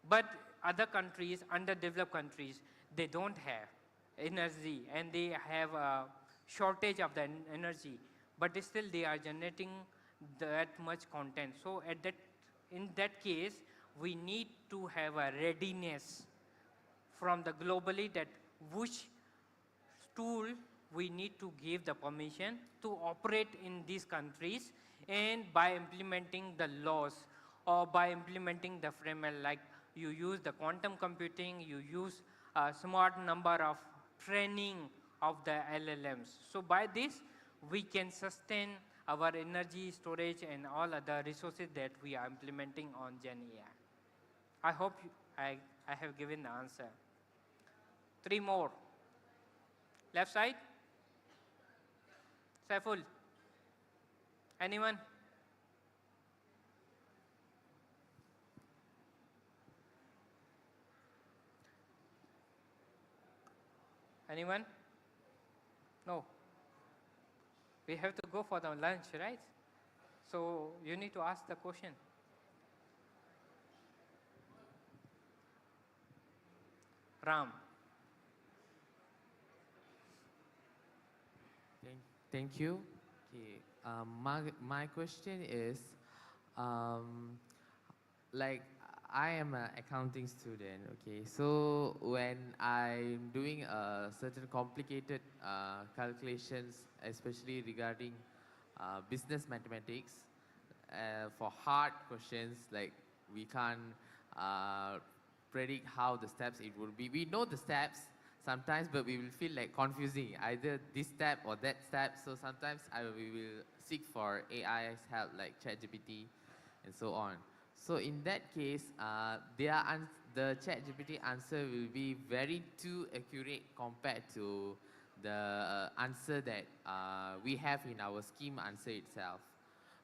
but other countries, underdeveloped countries, they don't have energy and they have a shortage of the energy, but still they are generating that much content. So in that case, we need to have a readiness from the globally that which tool we need to give the permission to operate in these countries, and by implementing the laws or by implementing the framework, like you use the quantum computing, you use a smart number of training of the LLMs. So by this, we can sustain our energy storage and all other resources that we are implementing on Gen AI. I hope I have given the answer. 3 more. Left side? Saiful? Anyone? Anyone? No. We have to go for the lunch, right? So you need to ask the question. Ram. Thank you. Okay. My question is, um, like, I am an accounting student. Okay, so when I'm doing certain complicated calculations, especially regarding business mathematics, for hard questions, like we can't uh, predict how the steps it will be. We know the steps sometimes, but we will feel like confusing either this step or that step. So sometimes we will seek for AI's help, like ChatGPT and so on. So in that case, the ChatGPT answer will be very too accurate compared to the answer that we have in our scheme answer itself.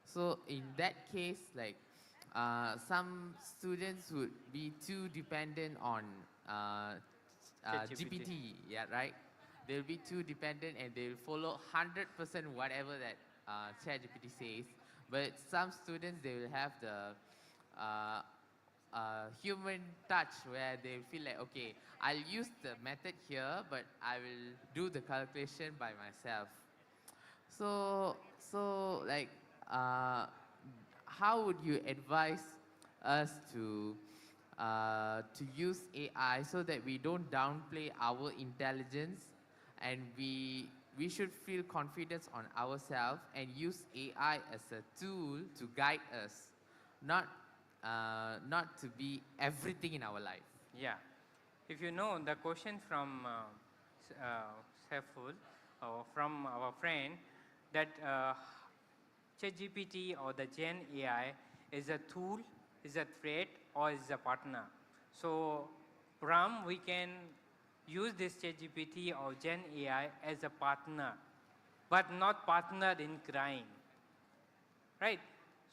So in that case, like some students would be too dependent on ChatGPT. GPT, yeah, right? they'll be too dependent and they'll follow 100% whatever that ChatGPT says. But some students, they will have the human touch where they feel like, okay, I'll use the method here, but I will do the calculation by myself. So like, how would you advise us to use AI so that we don't downplay our intelligence, and we should feel confidence on ourselves and use AI as a tool to guide us, not to be everything in our life. Yeah. If you know the question from Saiful, from our friend, that ChatGPT or the Gen AI is a tool, is a threat, or is a partner. So, Ram, we can use this ChatGPT or Gen AI as a partner, but not partner in crime, right?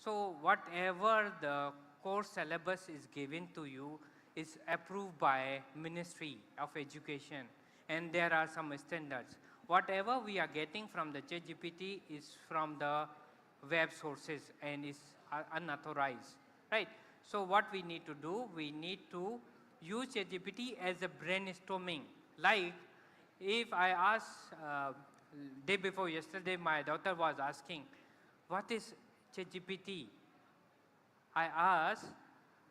So, whatever the course syllabus is given to you is approved by Ministry of Education, and there are some standards. Whatever we are getting from the ChatGPT is from the web sources and is unauthorized, right? So what we need to do, we need to use ChatGPT as a brainstorming. Like if I ask, day before yesterday, my daughter was asking, what is ChatGPT? I asked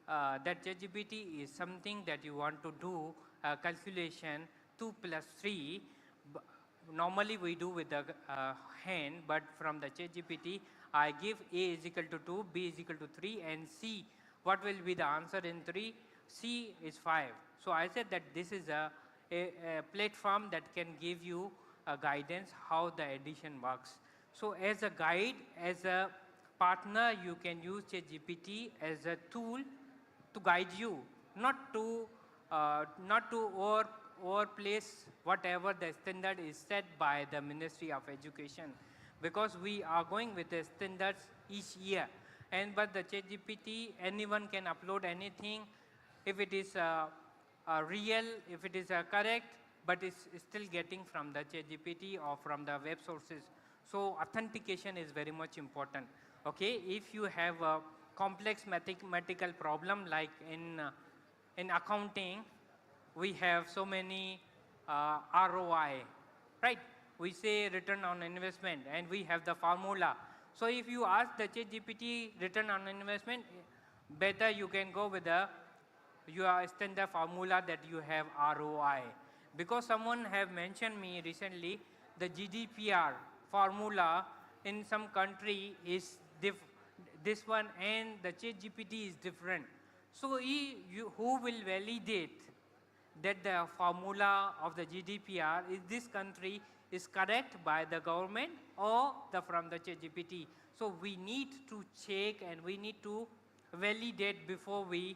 that ChatGPT is something that you want to do a calculation 2 plus 3. Normally we do with the hand, but from the ChatGPT, I give A is equal to 2, B is equal to 3, and C, what will be the answer in 3? C is 5. So I said that this is a platform that can give you a guidance how the addition works. So as a guide, as a partner, you can use ChatGPT as a tool to guide you, not to overplace whatever the standard is set by the Ministry of Education, because we are going with the standards each year. And but the ChatGPT, anyone can upload anything, if it is real, if it is correct, but it's still getting from the ChatGPT or from the web sources. So authentication is very much important. Okay, if you have a complex mathematical problem like in accounting, we have so many ROI, right? We say return on investment, and we have the formula. So if you ask the ChatGPT return on investment, better you can go with your standard formula that you have ROI. Because someone have mentioned me recently, the GDPR formula in some country is this one, and the ChatGPT is different. So who will validate that the formula of the GDPR is this country is correct by the government or from the ChatGPT? So we need to check and we need to validate before we.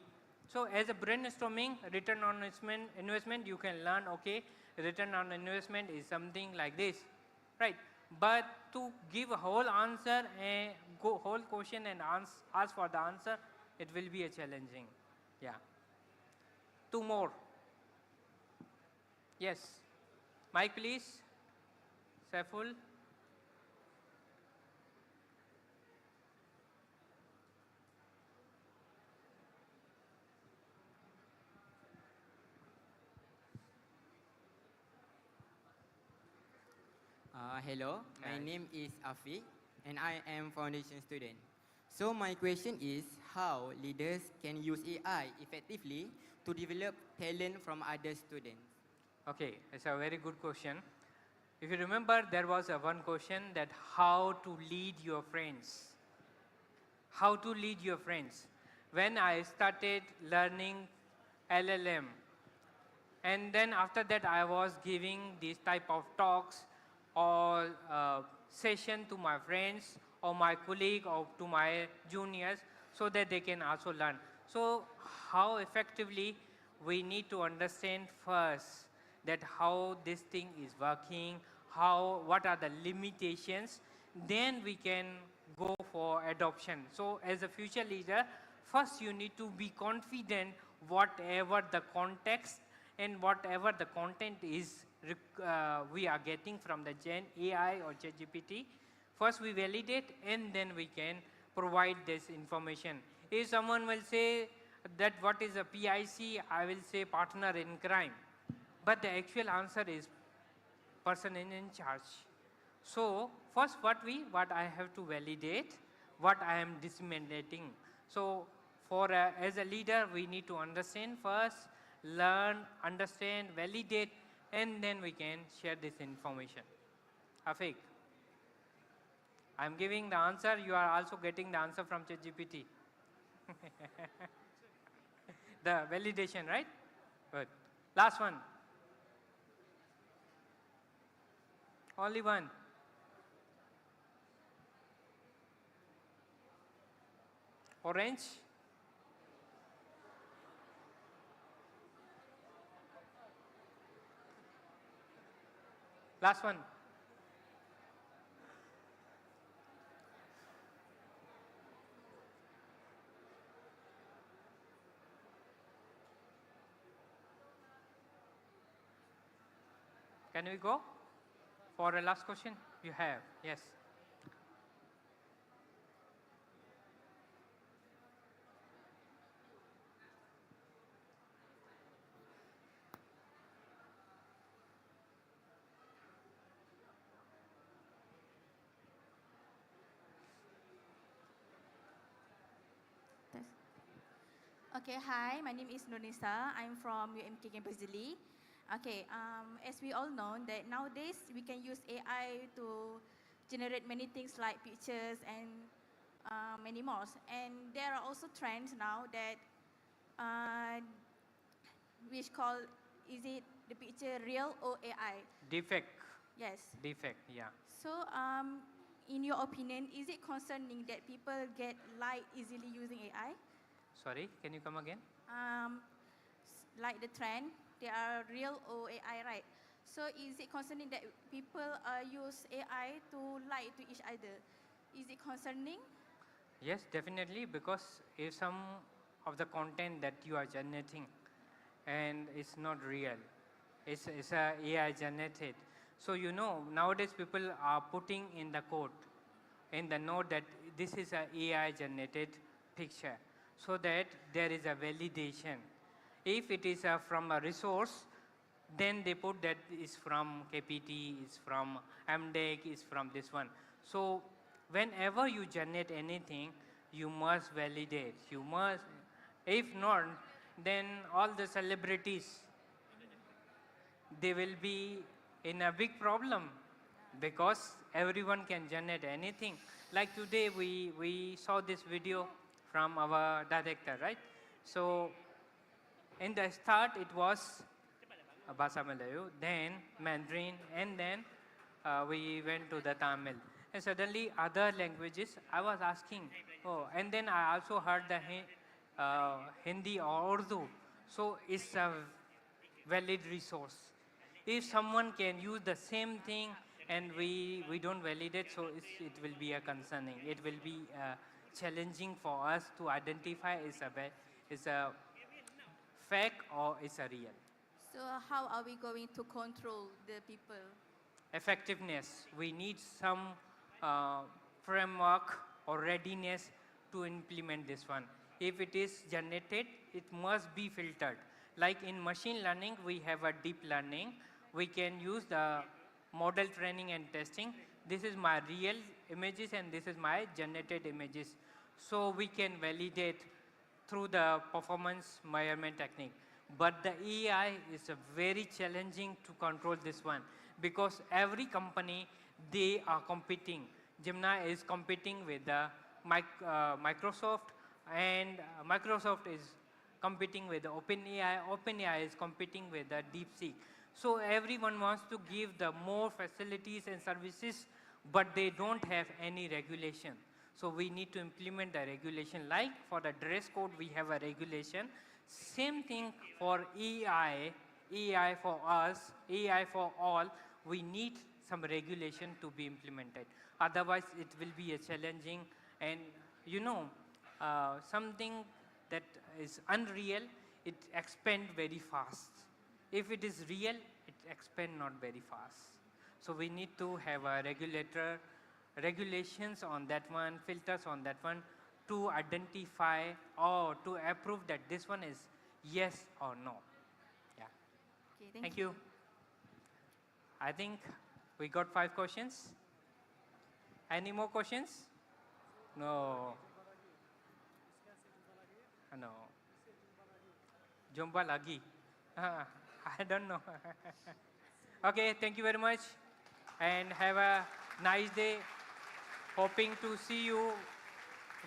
So as a brainstorming, return on investment, you can learn, okay, return on investment is something like this, right? But to give a whole answer and whole question and ask for the answer, it will be a challenging. Yeah. Two more. Yes. Mike, please. Saiful. Hello, Hi. my name is Afi and I am foundation student. So my question is how leaders can use AI effectively to develop talent from other students. Okay, it's a very good question. If you remember, there was one question that how to lead your friends. How to lead your friends. When I started learning LLM, and then after that I was giving these type of talks or session to my friends or my colleague or to my juniors so that they can also learn. So how effectively we need to understand first that how this thing is working, what are the limitations, then we can go for adoption. So as a future leader, first you need to be confident whatever the context and whatever the content is we are getting from the Gen AI or ChatGPT, first we validate and then we can provide this information. If someone will say that what is a PIC, I will say partner in crime. But the actual answer is person in charge. So first what I have to validate, what I am disseminating. So for as a leader, we need to understand first, learn, understand, validate, and then we can share this information. Afiq, I'm giving the answer. You are also getting the answer from ChatGPT. The validation, right? Good. Last one. Only one. Orange. Last one. Can we go for a last question? You have, yes. Okay, hi, my name is Nunisa. I'm from UMK Campus Dili. Okay, as we all know that nowadays we can use AI to generate many things like pictures and many more. And there are also trends now that which call, is it the picture real or AI? Defect. Yes. Defect, yeah. So, in your opinion, is it concerning that people get light easily using AI? Sorry, can you come again? Like the trend, they are real or AI, right? So is it concerning that people use AI to lie to each other? Is it concerning? Yes, definitely, because if some of the content that you are generating and it's not real, it's a AI generated. So you know, nowadays people are putting in the code, in the note that this is a AI generated picture, so that there is a validation. If it is from a resource, then they put that is from KPT, is from MDEC, is from this one. So whenever you generate anything, you must validate. You must, if not, then all the celebrities, they will be in a big problem because everyone can generate anything. Like today, we saw this video from our director, right? So in the start, it was Bahasa Melayu, then Mandarin, and then we went to the Tamil. And suddenly other languages, I was asking, oh, and then I also heard the Hindi or Urdu. So it's a valid resource. If someone can use the same thing and we don't validate, so it will be a concerning. It will be challenging for us to identify is a fake or is a real. So how are we going to control the people? Effectiveness. We need some framework or readiness to implement this one. If it is generated, it must be filtered. Like in machine learning, we have a deep learning. We can use the model training and testing. This is my real images and this is my generated images. So we can validate through the performance measurement technique. But the AI is a very challenging to control this one because every company, they are competing. Gemini is competing with the Microsoft, and Microsoft is competing with the OpenAI. OpenAI is competing with the DeepSeek. So everyone wants to give the more facilities and services, but they don't have any regulation. So we need to implement the regulation. Like for the dress code, we have a regulation. Same thing for AI, AI for us, AI for all, we need some regulation to be implemented. Otherwise, it will be a challenging and you know, something that is unreal, it expands very fast. If it is real, it expand not very fast. So we need to have a regulations on that one, filters on that one to identify or to approve that this one is yes or no. Yeah. Okay, Thank you. I think we got 5 questions. Any more questions? No. No. Jumpa lagi. I don't know. Okay, thank you very much. And have a nice day. Hoping to see you.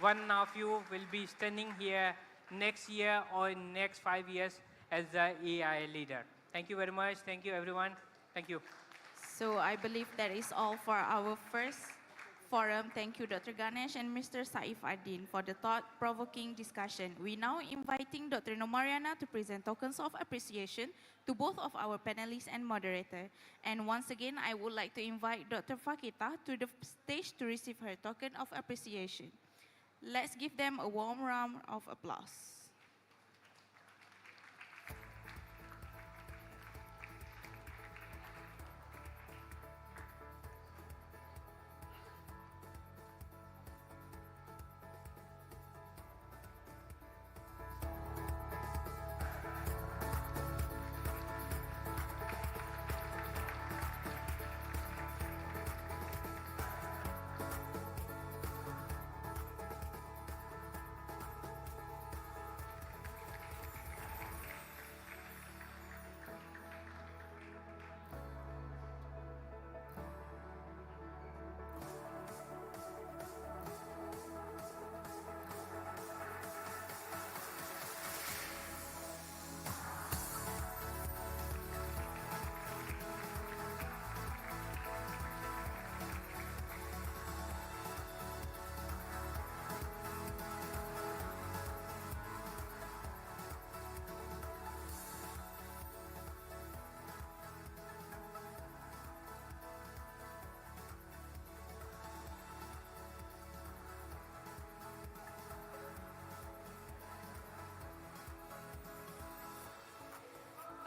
One of you will be standing here next year or in next 5 years as the AI leader. Thank you very much. Thank you, everyone. Thank you. So I believe that is all for our first forum. Thank you, Dr. Ganesh and Mr. Saif Adin for the thought-provoking discussion. We now inviting Dr. Nomariana to present tokens of appreciation to both of our panelists and moderator. And once again, I would like to invite Dr. Fakita to the stage to receive her token of appreciation. Let's give them a warm round of applause.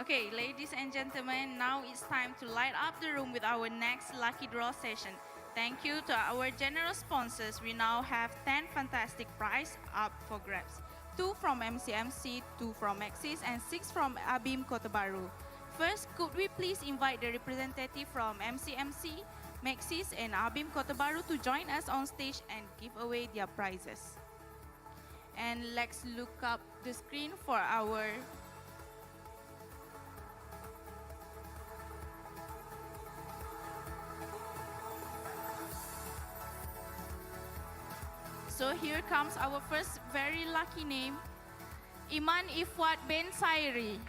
Okay, ladies and gentlemen, now it's time to light up the room with our next lucky draw session. Thank you to our generous sponsors. We now have 10 fantastic prizes up for grabs. 2 from MCMC, 2 from Maxis, and 6 from Abim Kota Baru. First, could we please invite the representative from MCMC, Maxis, and Abim Kota Baru to join us on stage and give away their prizes. And let's look up the screen for our So here comes our first very lucky name, Iman Ifwat Ben Sairi.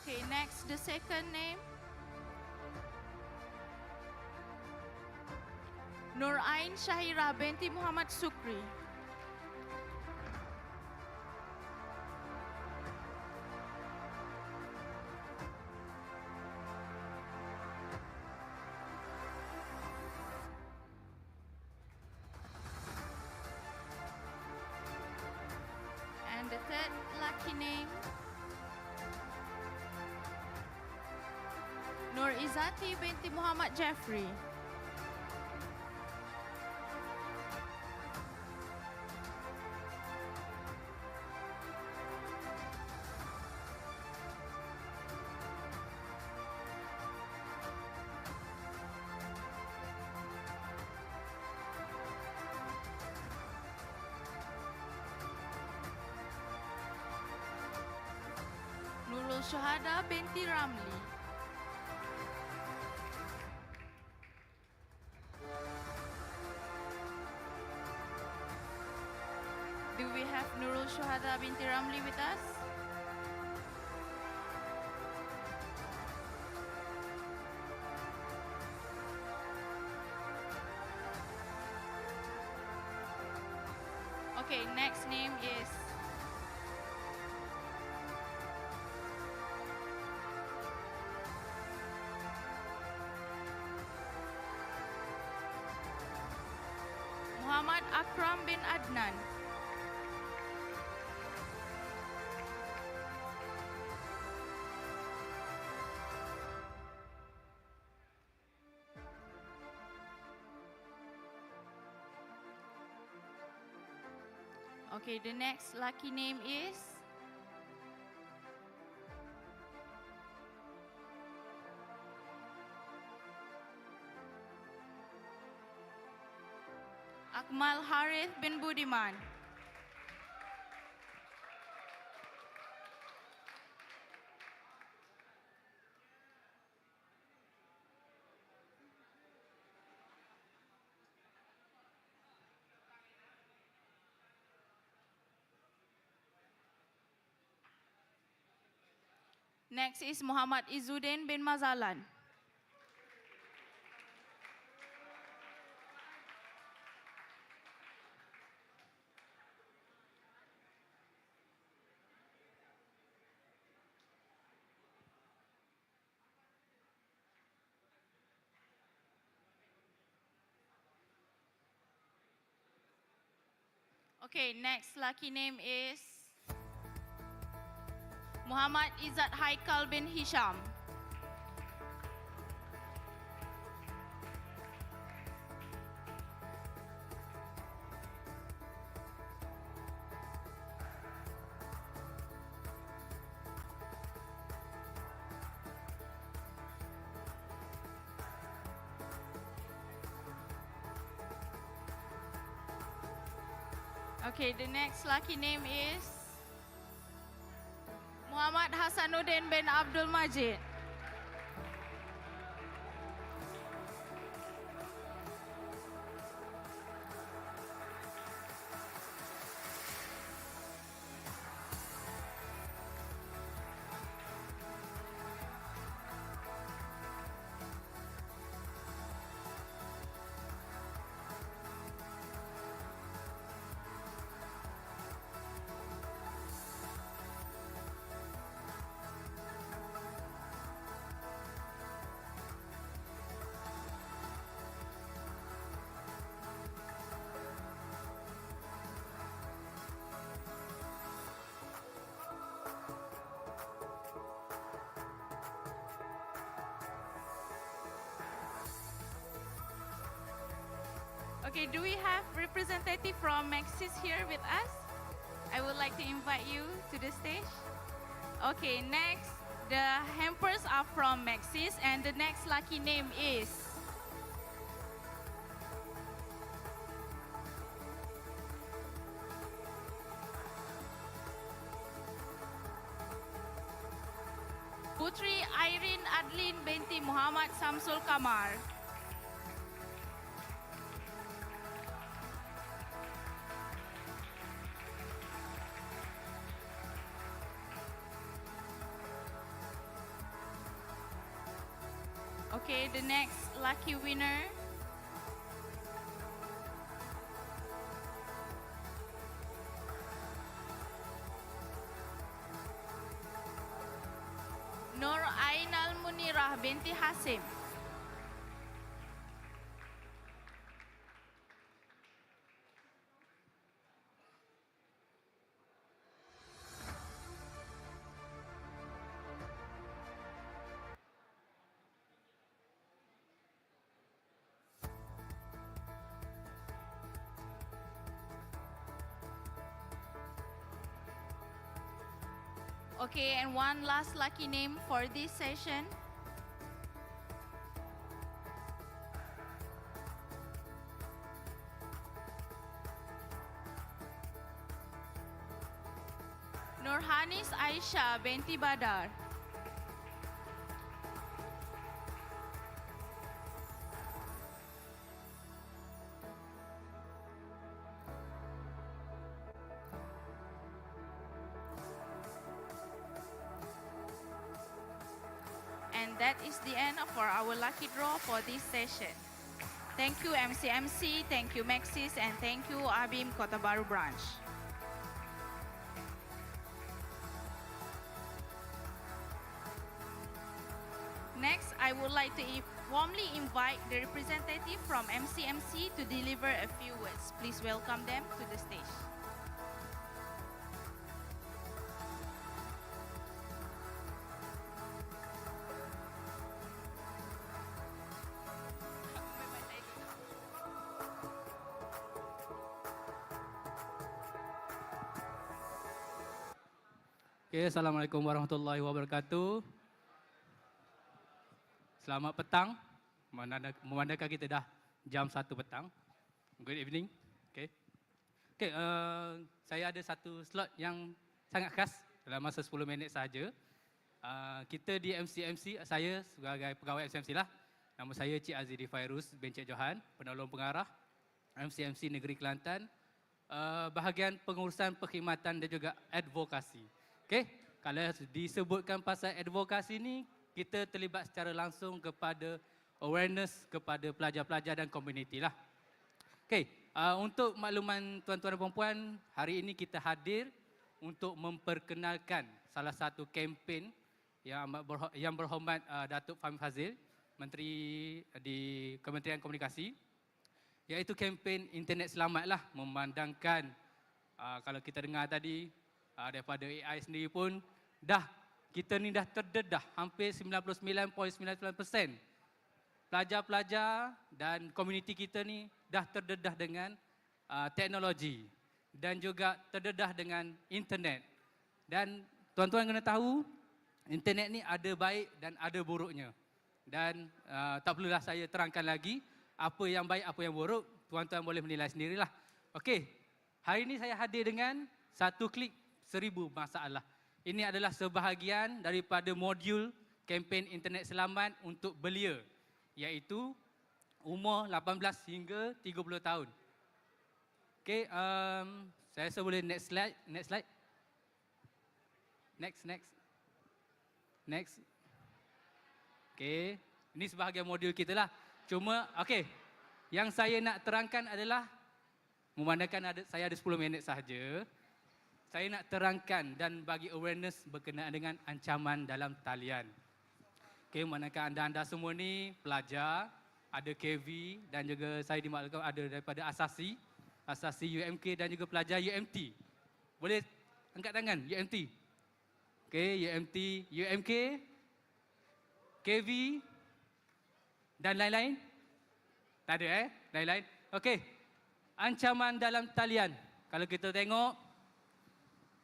Okay, next, the second name. Nur Ain Syahira binti Muhammad Sukri. And the third lucky name, Nur Izati binti Muhammad Jeffrey. Nurul Syuhada binti Ramli. Do we have Nurul Syuhada binti Ramli with us? Okay, next name is Muhammad Akram bin Adnan. Okay, the next lucky name is Akmal Harith bin Budiman. Next is Muhammad Izzuddin bin Mazalan. Okay, next lucky name is Muhammad Izzat Haikal bin Hisham. Okay, the next lucky name is Muhammad Hasanuddin bin Abdul Majid. Okay, do we have representative from Maxis here with us? I would like to invite you to the stage. Okay, next, the hampers are from Maxis and the next lucky name is Putri Irene Adlin binti Muhammad Samsul Kamar. Okay, the next lucky winner Nur Ainal Munirah binti Hasim. Okay, and one last lucky name for this session. Nurhanis Aisyah binti Badar. And that is the end of our lucky draw for this session. Thank you MCMC, thank you Maxis, and thank you ABIM Kota Baru branch. Next, I would like to warmly invite the representative from MCMC to deliver a few words. Please welcome them to the stage. Okay, Assalamualaikum warahmatullahi wabarakatuh. Selamat petang. Memandangkan kita dah jam 1 petang. Good evening. Okay. Okay, saya ada satu slot yang sangat khas dalam masa 10 minit sahaja. Kita di MCMC, saya sebagai pegawai MCMC lah. Nama saya Cik Aziri Fairuz bin Cik Johan, penolong pengarah MCMC Negeri Kelantan, bahagian pengurusan perkhidmatan dan juga advokasi. Okay, kalau disebutkan pasal advokasi ni, kita terlibat secara langsung kepada awareness kepada pelajar-pelajar dan komuniti lah. Okay, untuk makluman tuan-tuan dan puan-puan, hari ini kita hadir untuk memperkenalkan salah satu kempen yang berhormat Datuk Fahmi Fazil, Menteri di Kementerian Komunikasi, iaitu kempen Internet Selamat lah, memandangkan kalau kita dengar tadi daripada AI sendiri pun kita ni dah terdedah hampir 99.99% pelajar-pelajar dan komuniti kita ni dah terdedah dengan teknologi dan juga terdedah dengan internet. Dan tuan-tuan kena tahu, internet ni ada baik dan ada buruknya. Dan tak perlulah saya terangkan lagi apa yang baik, apa yang buruk, tuan-tuan boleh menilai sendirilah. Okey, hari ini saya hadir dengan satu klik 1000 masalah. Ini adalah sebahagian daripada modul kempen Internet Selamat untuk belia, iaitu umur 18 hingga 30 tahun. Okey, saya boleh next slide. Next. Okey, ini sebahagian modul kita lah. Cuma, okey, yang saya nak terangkan adalah, memandangkan saya ada 10 minit sahaja, saya nak terangkan dan bagi awareness berkenaan dengan ancaman dalam talian. Okey, manakah anda semua ni pelajar, ada KV dan juga saya dimaklumkan ada daripada Asasi UMK dan juga pelajar UMT. Boleh angkat tangan UMT. Okey, UMT, UMK, KV dan lain-lain? Tak ada lain-lain. Okey. Ancaman dalam talian. Kalau kita tengok,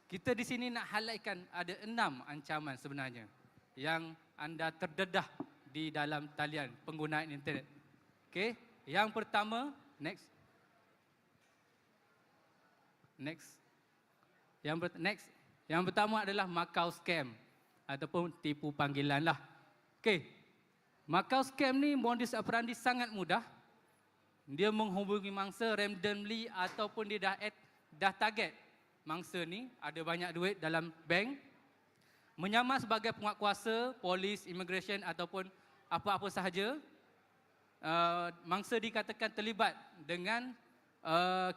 kita di sini nak highlightkan ada 6 ancaman sebenarnya yang anda terdedah di dalam talian penggunaan internet. Okey, yang pertama, next. Yang pertama adalah Makau scam ataupun tipu panggilan lah. Okey, Makau scam ni modus operandi sangat mudah. Dia menghubungi mangsa randomly ataupun dia dah target mangsa ni ada banyak duit dalam bank, menyamar sebagai penguatkuasa, polis, immigration ataupun apa-apa sahaja. Mangsa dikatakan terlibat dengan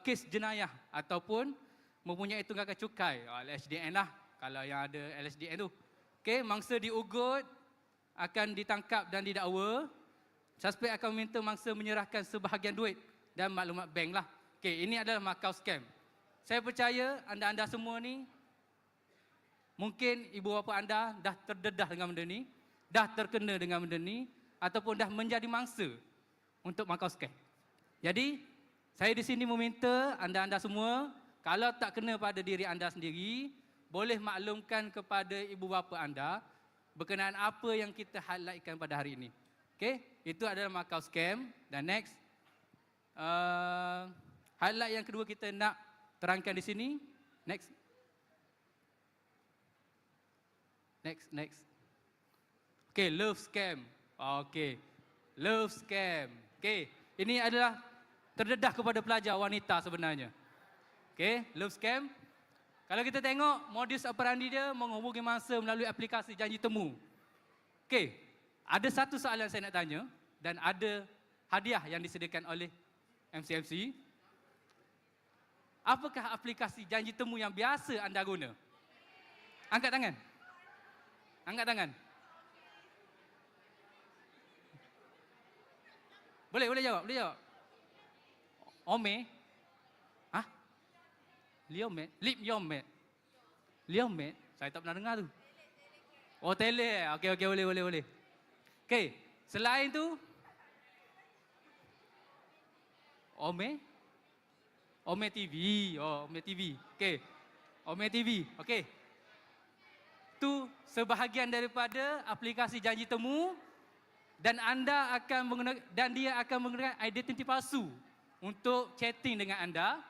kes jenayah ataupun mempunyai tunggakan cukai, LHDN lah kalau yang ada LHDN tu. Okey, mangsa diugut, akan ditangkap dan didakwa. Suspek akan meminta mangsa menyerahkan sebahagian duit dan maklumat bank lah. Okey, ini adalah Makau scam. Saya percaya anda semua ni, mungkin ibu bapa anda dah terdedah dengan benda ni, dah terkena dengan benda ni, ataupun dah menjadi mangsa untuk Makau scam. Jadi, saya di sini meminta anda semua, kalau tak kena pada diri anda sendiri, boleh maklumkan kepada ibu bapa anda berkenaan apa yang kita highlightkan pada hari ini. Okey, itu adalah Makau scam. Dan next, highlight yang kedua kita nak terangkan di sini. Next. Okey, love scam. Okey, love scam. Okey, ini adalah terdedah kepada pelajar wanita sebenarnya. Okey, love scam. Kalau kita tengok modus operandi dia menghubungi mangsa melalui aplikasi janji temu. Okey, ada satu soalan saya nak tanya dan ada hadiah yang disediakan oleh MCMC. Apakah aplikasi janji temu yang biasa anda guna? Angkat tangan. Angkat tangan. Boleh jawab, boleh jawab. Ome? Hah? Liomet? Liomet? Liomet? Saya tak pernah dengar tu. Oh, tele. Okey, boleh. Okey, selain tu, Ome? Ome TV. Oh, Ome TV. Okey. Ome TV. Okey. Tu sebahagian daripada aplikasi janji temu dan anda akan menggunakan dan dia akan menggunakan identiti palsu untuk chatting dengan anda.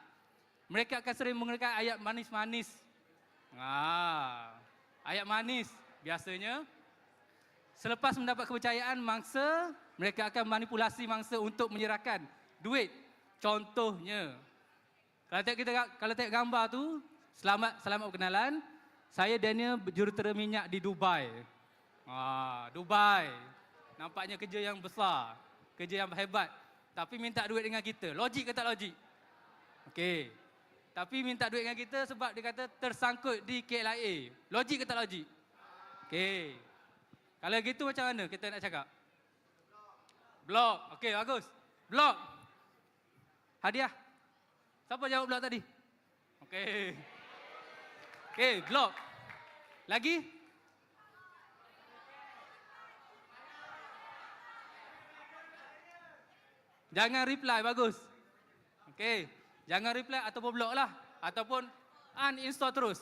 Mereka akan sering menggunakan ayat manis-manis. Ayat manis biasanya. Selepas mendapat kepercayaan mangsa, mereka akan manipulasi mangsa untuk menyerahkan duit. Contohnya, kalau tengok gambar tu, selamat perkenalan. Saya Daniel, jurutera minyak di Dubai. Dubai. Nampaknya kerja yang besar, kerja yang hebat. Tapi minta duit dengan kita. Logik ke tak logik? Okey. Tapi minta duit dengan kita sebab dia kata tersangkut di KLIA. Logik ke tak logik? Okey. Kalau gitu macam mana kita nak cakap? Blok. Okey, bagus. Blok. Hadiah. Siapa jawab blok tadi? Okey. Okey, blok. Lagi? Jangan reply, bagus. Okey, jangan reply ataupun block lah. Ataupun uninstall terus.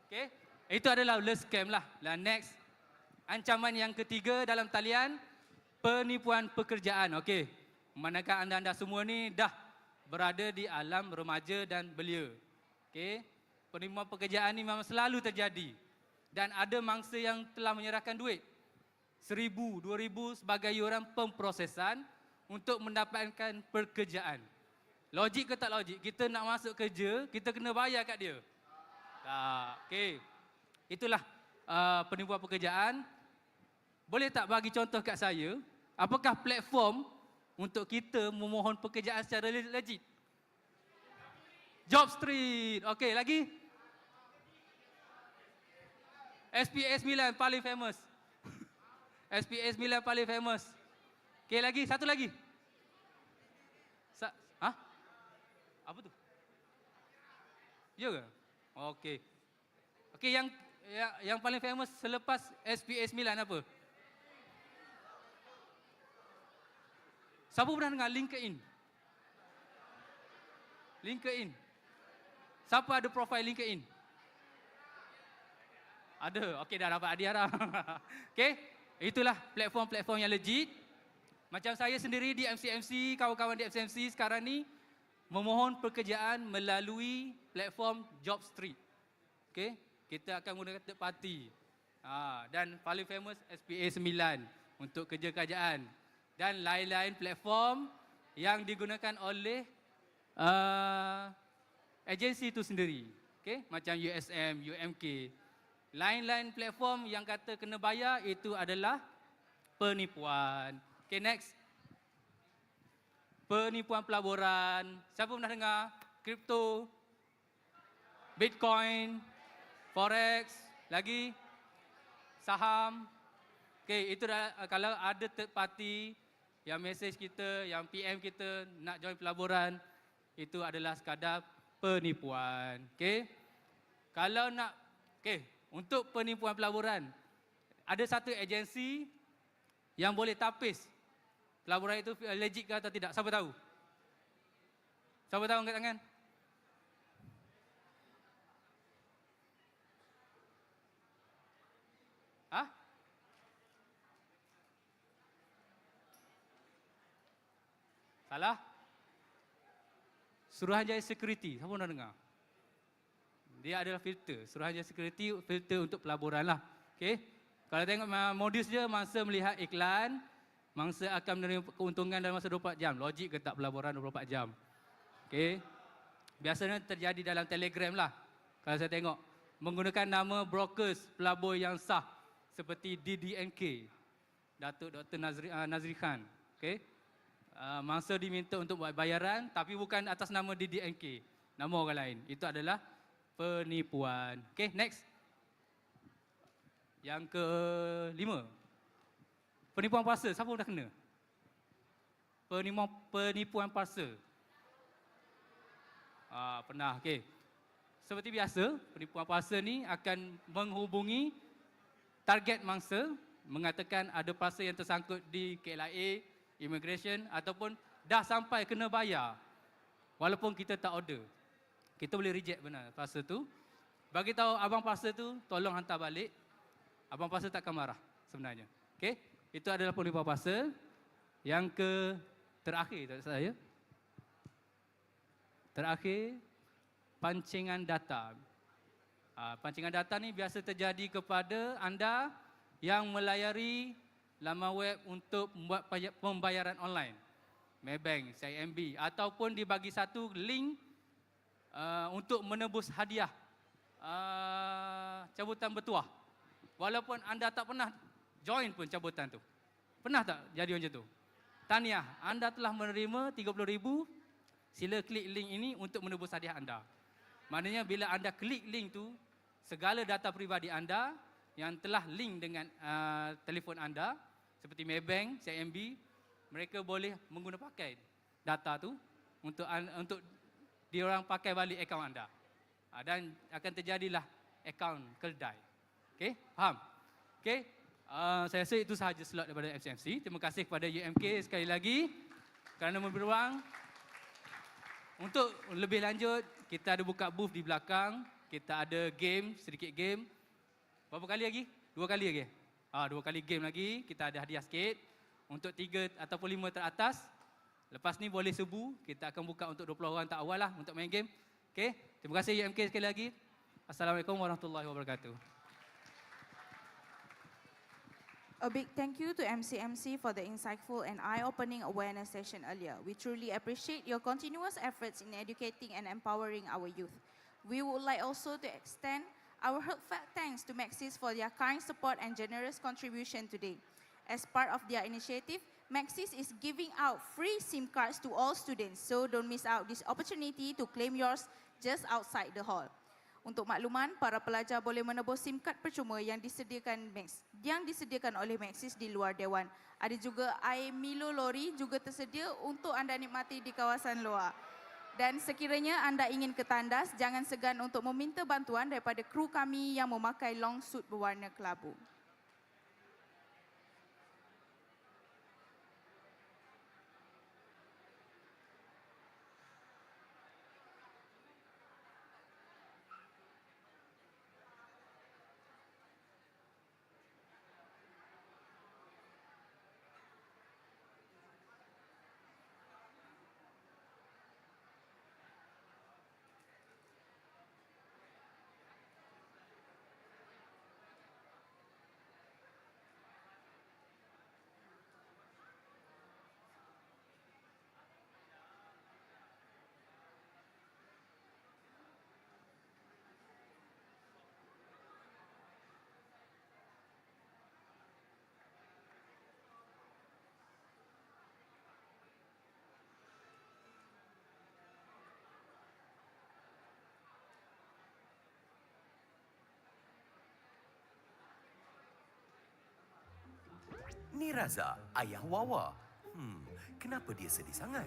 Okey, itu adalah alert scam lah. Dan next, ancaman yang ketiga dalam talian, penipuan pekerjaan. Okey, manakah anda semua ni dah berada di alam remaja dan belia. Okey, penipuan pekerjaan ni memang selalu terjadi. Dan ada mangsa yang telah menyerahkan duit 1,000, 2,000 sebagai yuran pemprosesan untuk mendapatkan pekerjaan. Logik ke tak logik? Kita nak masuk kerja, kita kena bayar kat dia. Tak. Okey. Itulah penipuan pekerjaan. Boleh tak bagi contoh kat saya, apakah platform untuk kita memohon pekerjaan secara legit? Job Street. Okey, lagi? SPA 9 paling famous. SPA 9 paling famous. Okey, lagi? Satu lagi. Apa tu? Ya ke? Okey. Okey, yang paling famous selepas SPA 9 apa? Siapa pernah dengar LinkedIn? LinkedIn. Siapa ada profil LinkedIn? Ada. Okey, dah dapat hadiah dah. Okey, itulah platform-platform yang legit. Macam saya sendiri di MCMC, kawan-kawan di MCMC sekarang ni memohon pekerjaan melalui platform Job Street. Okey, kita akan menggunakan third party. Dan paling famous SPA 9 untuk kerja kerajaan dan lain-lain platform yang digunakan oleh agensi itu sendiri. Okey, macam USM, UMK. Lain-lain platform yang kata kena bayar itu adalah penipuan. Okay, next. Penipuan pelaburan. Siapa pernah dengar? Kripto, Bitcoin, Forex, lagi saham. Okay, itu dah, kalau ada third party yang message kita, yang PM kita nak join pelaburan, itu adalah sekadar penipuan. Okay. Kalau nak, okay, untuk penipuan pelaburan, ada satu agensi yang boleh tapis pelaburan itu legit ke atau tidak. Siapa tahu? Siapa tahu angkat tangan? Salah? Suruhanjaya Security. Siapa pernah dengar? Dia adalah filter. Suruhanjaya Security filter untuk pelaburan lah. Okay. Kalau tengok modus dia, mangsa melihat iklan, mangsa akan menerima keuntungan dalam masa 24 jam. Logik ke tak pelaburan 24 jam? Okay. Biasanya terjadi dalam Telegram lah. Kalau saya tengok, menggunakan nama brokers pelabur yang sah seperti DDNK, Datuk Dr. Nazri Khan. Okey. Mangsa diminta untuk buat bayaran tapi bukan atas nama DDNK, nama orang lain. Itu adalah penipuan. Okey, next. Yang kelima. Penipuan parcel, siapa dah kena? Penipuan parcel. Pernah, okey. Seperti biasa, penipuan parcel ni akan menghubungi target mangsa, mengatakan ada parcel yang tersangkut di KLIA, immigration ataupun dah sampai kena bayar. Walaupun kita tak order. Kita boleh reject benar parcel tu. Bagi tahu abang parcel tu, tolong hantar balik. Abang parcel takkan marah sebenarnya. Okey? Itu adalah penipuan parcel. Yang terakhir tak saya. Terakhir, pancingan data. Pancingan data ni biasa terjadi kepada anda yang melayari laman web untuk membuat pembayaran online. Maybank, CIMB ataupun dibagi satu link untuk menebus hadiah cabutan bertuah. Walaupun anda tak pernah join pun cabutan tu. Pernah tak jadi macam tu? Tahniah, anda telah menerima 30,000. Sila klik link ini untuk menebus hadiah anda. Maknanya bila anda klik link tu, segala data peribadi anda yang telah link dengan telefon anda seperti Maybank, CIMB, mereka boleh menggunakan pakai data tu untuk diorang pakai balik akaun anda. Dan akan terjadilah akaun keldai. Okey, faham? Okey, saya rasa itu sahaja slot daripada FCMC. Terima kasih kepada UMK sekali lagi kerana memberi ruang. Untuk lebih lanjut, kita ada buka booth di belakang. Kita ada game, sedikit game. Berapa kali lagi? 2 kali lagi? 2 kali game lagi. Kita ada hadiah sikit. Untuk 3 ataupun 5 teratas. Lepas ni boleh serbu. Kita akan buka untuk 20 orang tak awal lah untuk main game. Okay? Terima kasih UMK sekali lagi. Assalamualaikum warahmatullahi wabarakatuh. A big thank you to MCMC for the insightful and eye-opening awareness session earlier. We truly appreciate your continuous efforts in educating and empowering our youth. We would like also to extend our heartfelt thanks to Maxis for their kind support and generous contribution today. As part of their initiative, Maxis is giving out free SIM cards to all students, so don't miss out this opportunity to claim yours just outside the hall. Untuk makluman, para pelajar boleh menebus SIM card percuma yang disediakan oleh Maxis di luar dewan. Ada juga air Milo lori juga tersedia untuk anda nikmati di kawasan luar. Dan sekiranya anda ingin ke tandas, jangan segan untuk meminta bantuan daripada kru kami yang memakai long suit berwarna kelabu. Ni Raza, ayah Wawa. Kenapa dia sedih sangat?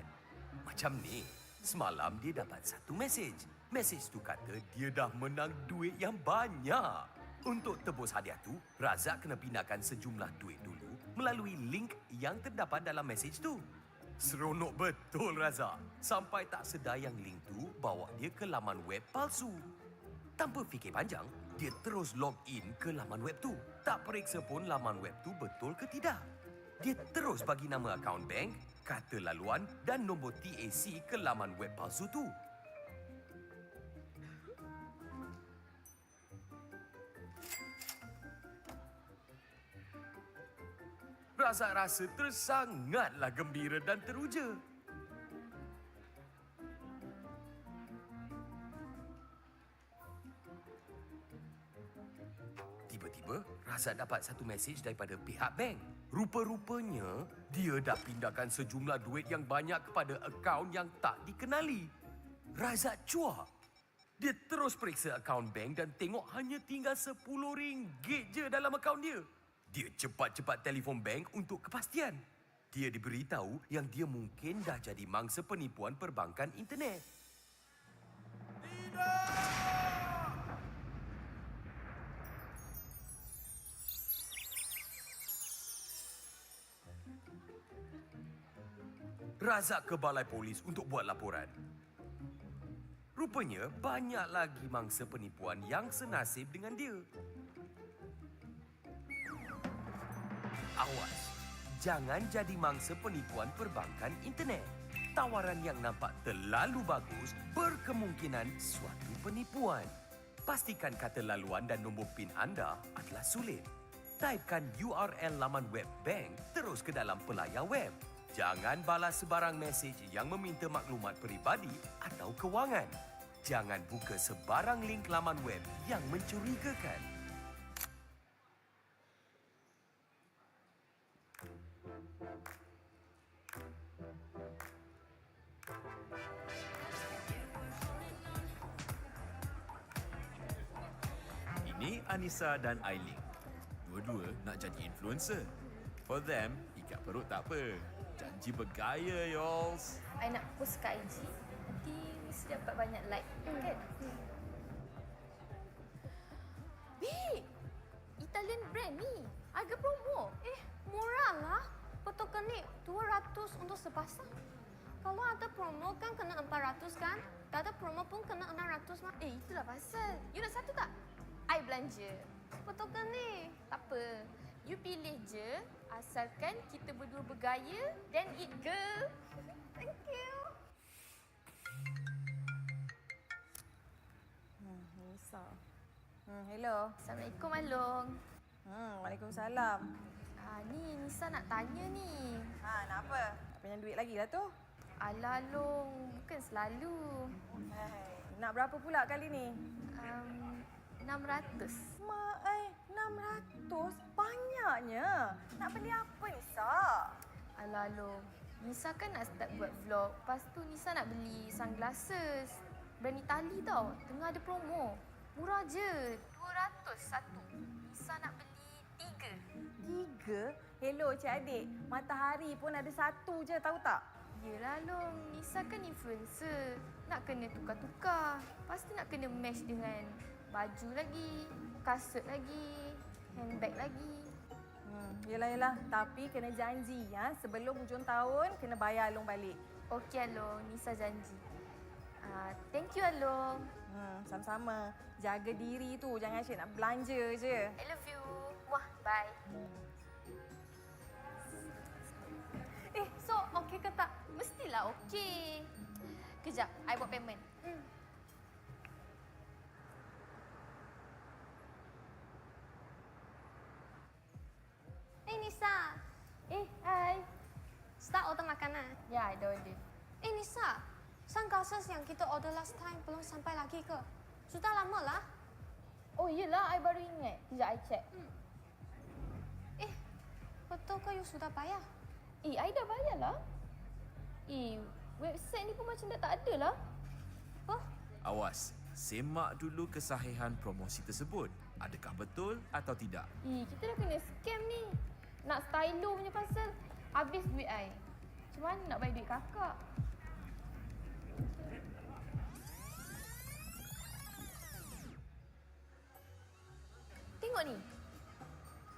Macam ni, semalam dia dapat satu mesej. Mesej tu kata dia dah menang duit yang banyak. Untuk tebus hadiah tu, Raza kena pindahkan sejumlah duit dulu melalui link yang terdapat dalam mesej tu. Seronok betul Raza. Sampai tak sedar yang link tu bawa dia ke laman web palsu. Tanpa fikir panjang, dia terus log in ke laman web tu. Tak periksa pun laman web tu betul ke tidak. Dia terus bagi nama akaun bank, kata laluan dan nombor TAC ke laman web palsu tu. Razak rasa tersangatlah gembira dan teruja. Tiba-tiba, Razak dapat satu mesej daripada pihak bank. Rupa-rupanya, dia dah pindahkan sejumlah duit yang banyak kepada akaun yang tak dikenali. Razak cuak. Dia terus periksa akaun bank dan tengok hanya tinggal RM10 je dalam akaun dia. Dia cepat-cepat telefon bank untuk kepastian. Dia diberitahu yang dia mungkin dah jadi mangsa penipuan perbankan internet. Razak ke balai polis untuk buat laporan. Rupanya banyak lagi mangsa penipuan yang senasib dengan dia. Awas, jangan jadi mangsa penipuan perbankan internet. Tawaran yang nampak terlalu bagus berkemungkinan suatu penipuan. Pastikan kata laluan dan nombor PIN anda adalah sulit. Typekan URL laman web bank terus ke dalam pelayar web. Jangan balas sebarang mesej yang meminta maklumat peribadi atau kewangan. Jangan buka sebarang link laman web yang mencurigakan. Ini Anissa dan Aileen. Dua-dua nak jadi influencer. For them, ikat perut tak apa. Janji bergaya, y'alls. I nak post kat IG. Nanti mesti dapat banyak like, kan? Babe, Italian brand ni. Harga promo. Murah lah. Potokan ni 200 untuk sepasang. Kalau ada promo kan kena 400 kan? Tak ada promo pun kena 600 mah. Itulah pasal. You nak satu tak? I belanja. Potokan ni. Tak apa. You pilih je. Asalkan kita berdua bergaya. Then it girl. Thank you. Nisa. Hello. Assalamualaikum, Along. Waalaikumsalam. Ni Nisa nak tanya ni. Nak apa? Nak pinjam duit lagi lah tu. Alah, Long. Bukan selalu. Nak berapa pula kali ni? 600. Mak, 600? Banyaknya. Nak beli apa, Nisa? Alah, Long. Nisa kan nak start buat vlog. Lepas tu Nisa nak beli sunglasses. Brand Itali tau. Tengah ada promo. Murah je. 200 satu. Nisa nak beli 3. 3? Hello, Cik Adik. Matahari pun ada satu je, tahu tak? Yelah, Long. Nisa kan influencer. Nak kena tukar-tukar. Pasti nak kena match dengan baju lagi, kasut lagi, handbag lagi. Yelah. Tapi kena janji, sebelum hujung tahun, kena bayar Along balik. Okey, Along. Nisa janji. Thank you, Along. Sama-sama. Jaga diri tu. Jangan asyik nak belanja je. I love you. Wah, bye. So okey ke tak? Mestilah okey. Kejap, I buat payment. Nisa. Hai. Start order makanan. Ya, dah order. Nisa. Sunglasses yang kita order last time belum sampai lagi ke? Sudah lama lah. Oh, yelah. I baru ingat. Kejap, I check. Betul ke you sudah bayar? I dah bayar lah. Website ni pun macam dah tak ada lah. Awas, semak dulu kesahihan promosi tersebut. Adakah betul atau tidak? Kita dah kena scam ni. Nak stylo punya pasal. Habis duit I. Macam mana nak bayar duit kakak? Tengok ni.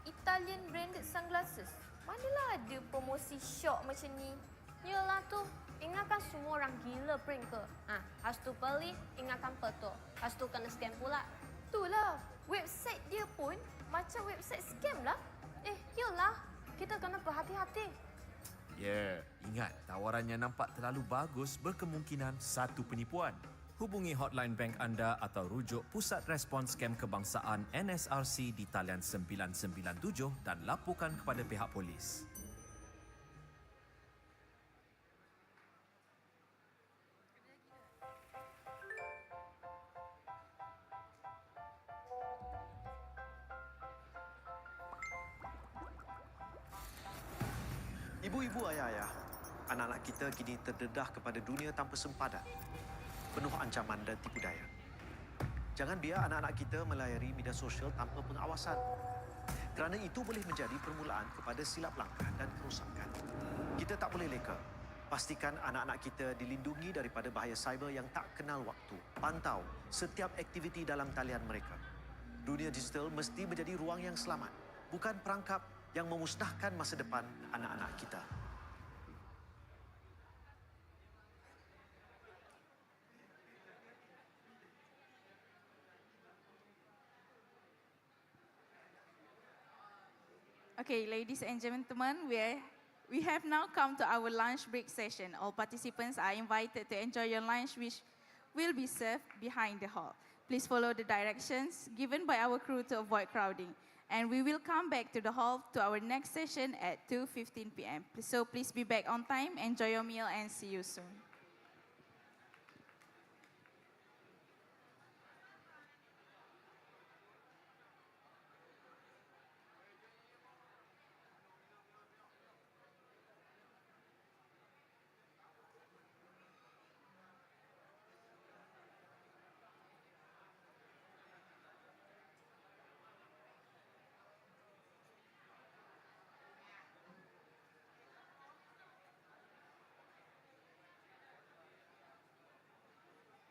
Italian branded sunglasses. Manalah ada promosi syok macam ni. Yelah tu. Ingatkan semua orang gila print ke? Has tu beli, ingatkan betul. Has tu kena scam pula. Itulah. Website dia pun macam website scam lah. Yelah. Kita kena berhati-hati. Ingat, tawarannya nampak terlalu bagus, berkemungkinan satu penipuan. Hubungi hotline bank anda atau rujuk Pusat Respons Scam Kebangsaan NSRC di talian 997 dan laporkan kepada pihak polis. Ibu-ibu, ayah-ayah, anak-anak kita kini terdedah kepada dunia tanpa sempadan, penuh ancaman dan tipu daya. Jangan biar anak-anak kita melayari media sosial tanpa pengawasan. Kerana itu boleh menjadi permulaan kepada silap langkah dan kerosakan. Kita tak boleh leka. Pastikan anak-anak kita dilindungi daripada bahaya cyber yang tak kenal waktu. Pantau setiap aktiviti dalam talian mereka. Dunia digital mesti menjadi ruang yang selamat, bukan perangkap yang memusnahkan masa depan anak-anak kita. Okay, ladies and gentlemen, we have now come to our lunch break session. All participants are invited to enjoy your lunch, which will be served behind the hall. Please follow the directions given by our crew to avoid crowding. And we will come back to the hall to our next session at 2:15 p.m. So please be back on time, enjoy your meal, and see you soon.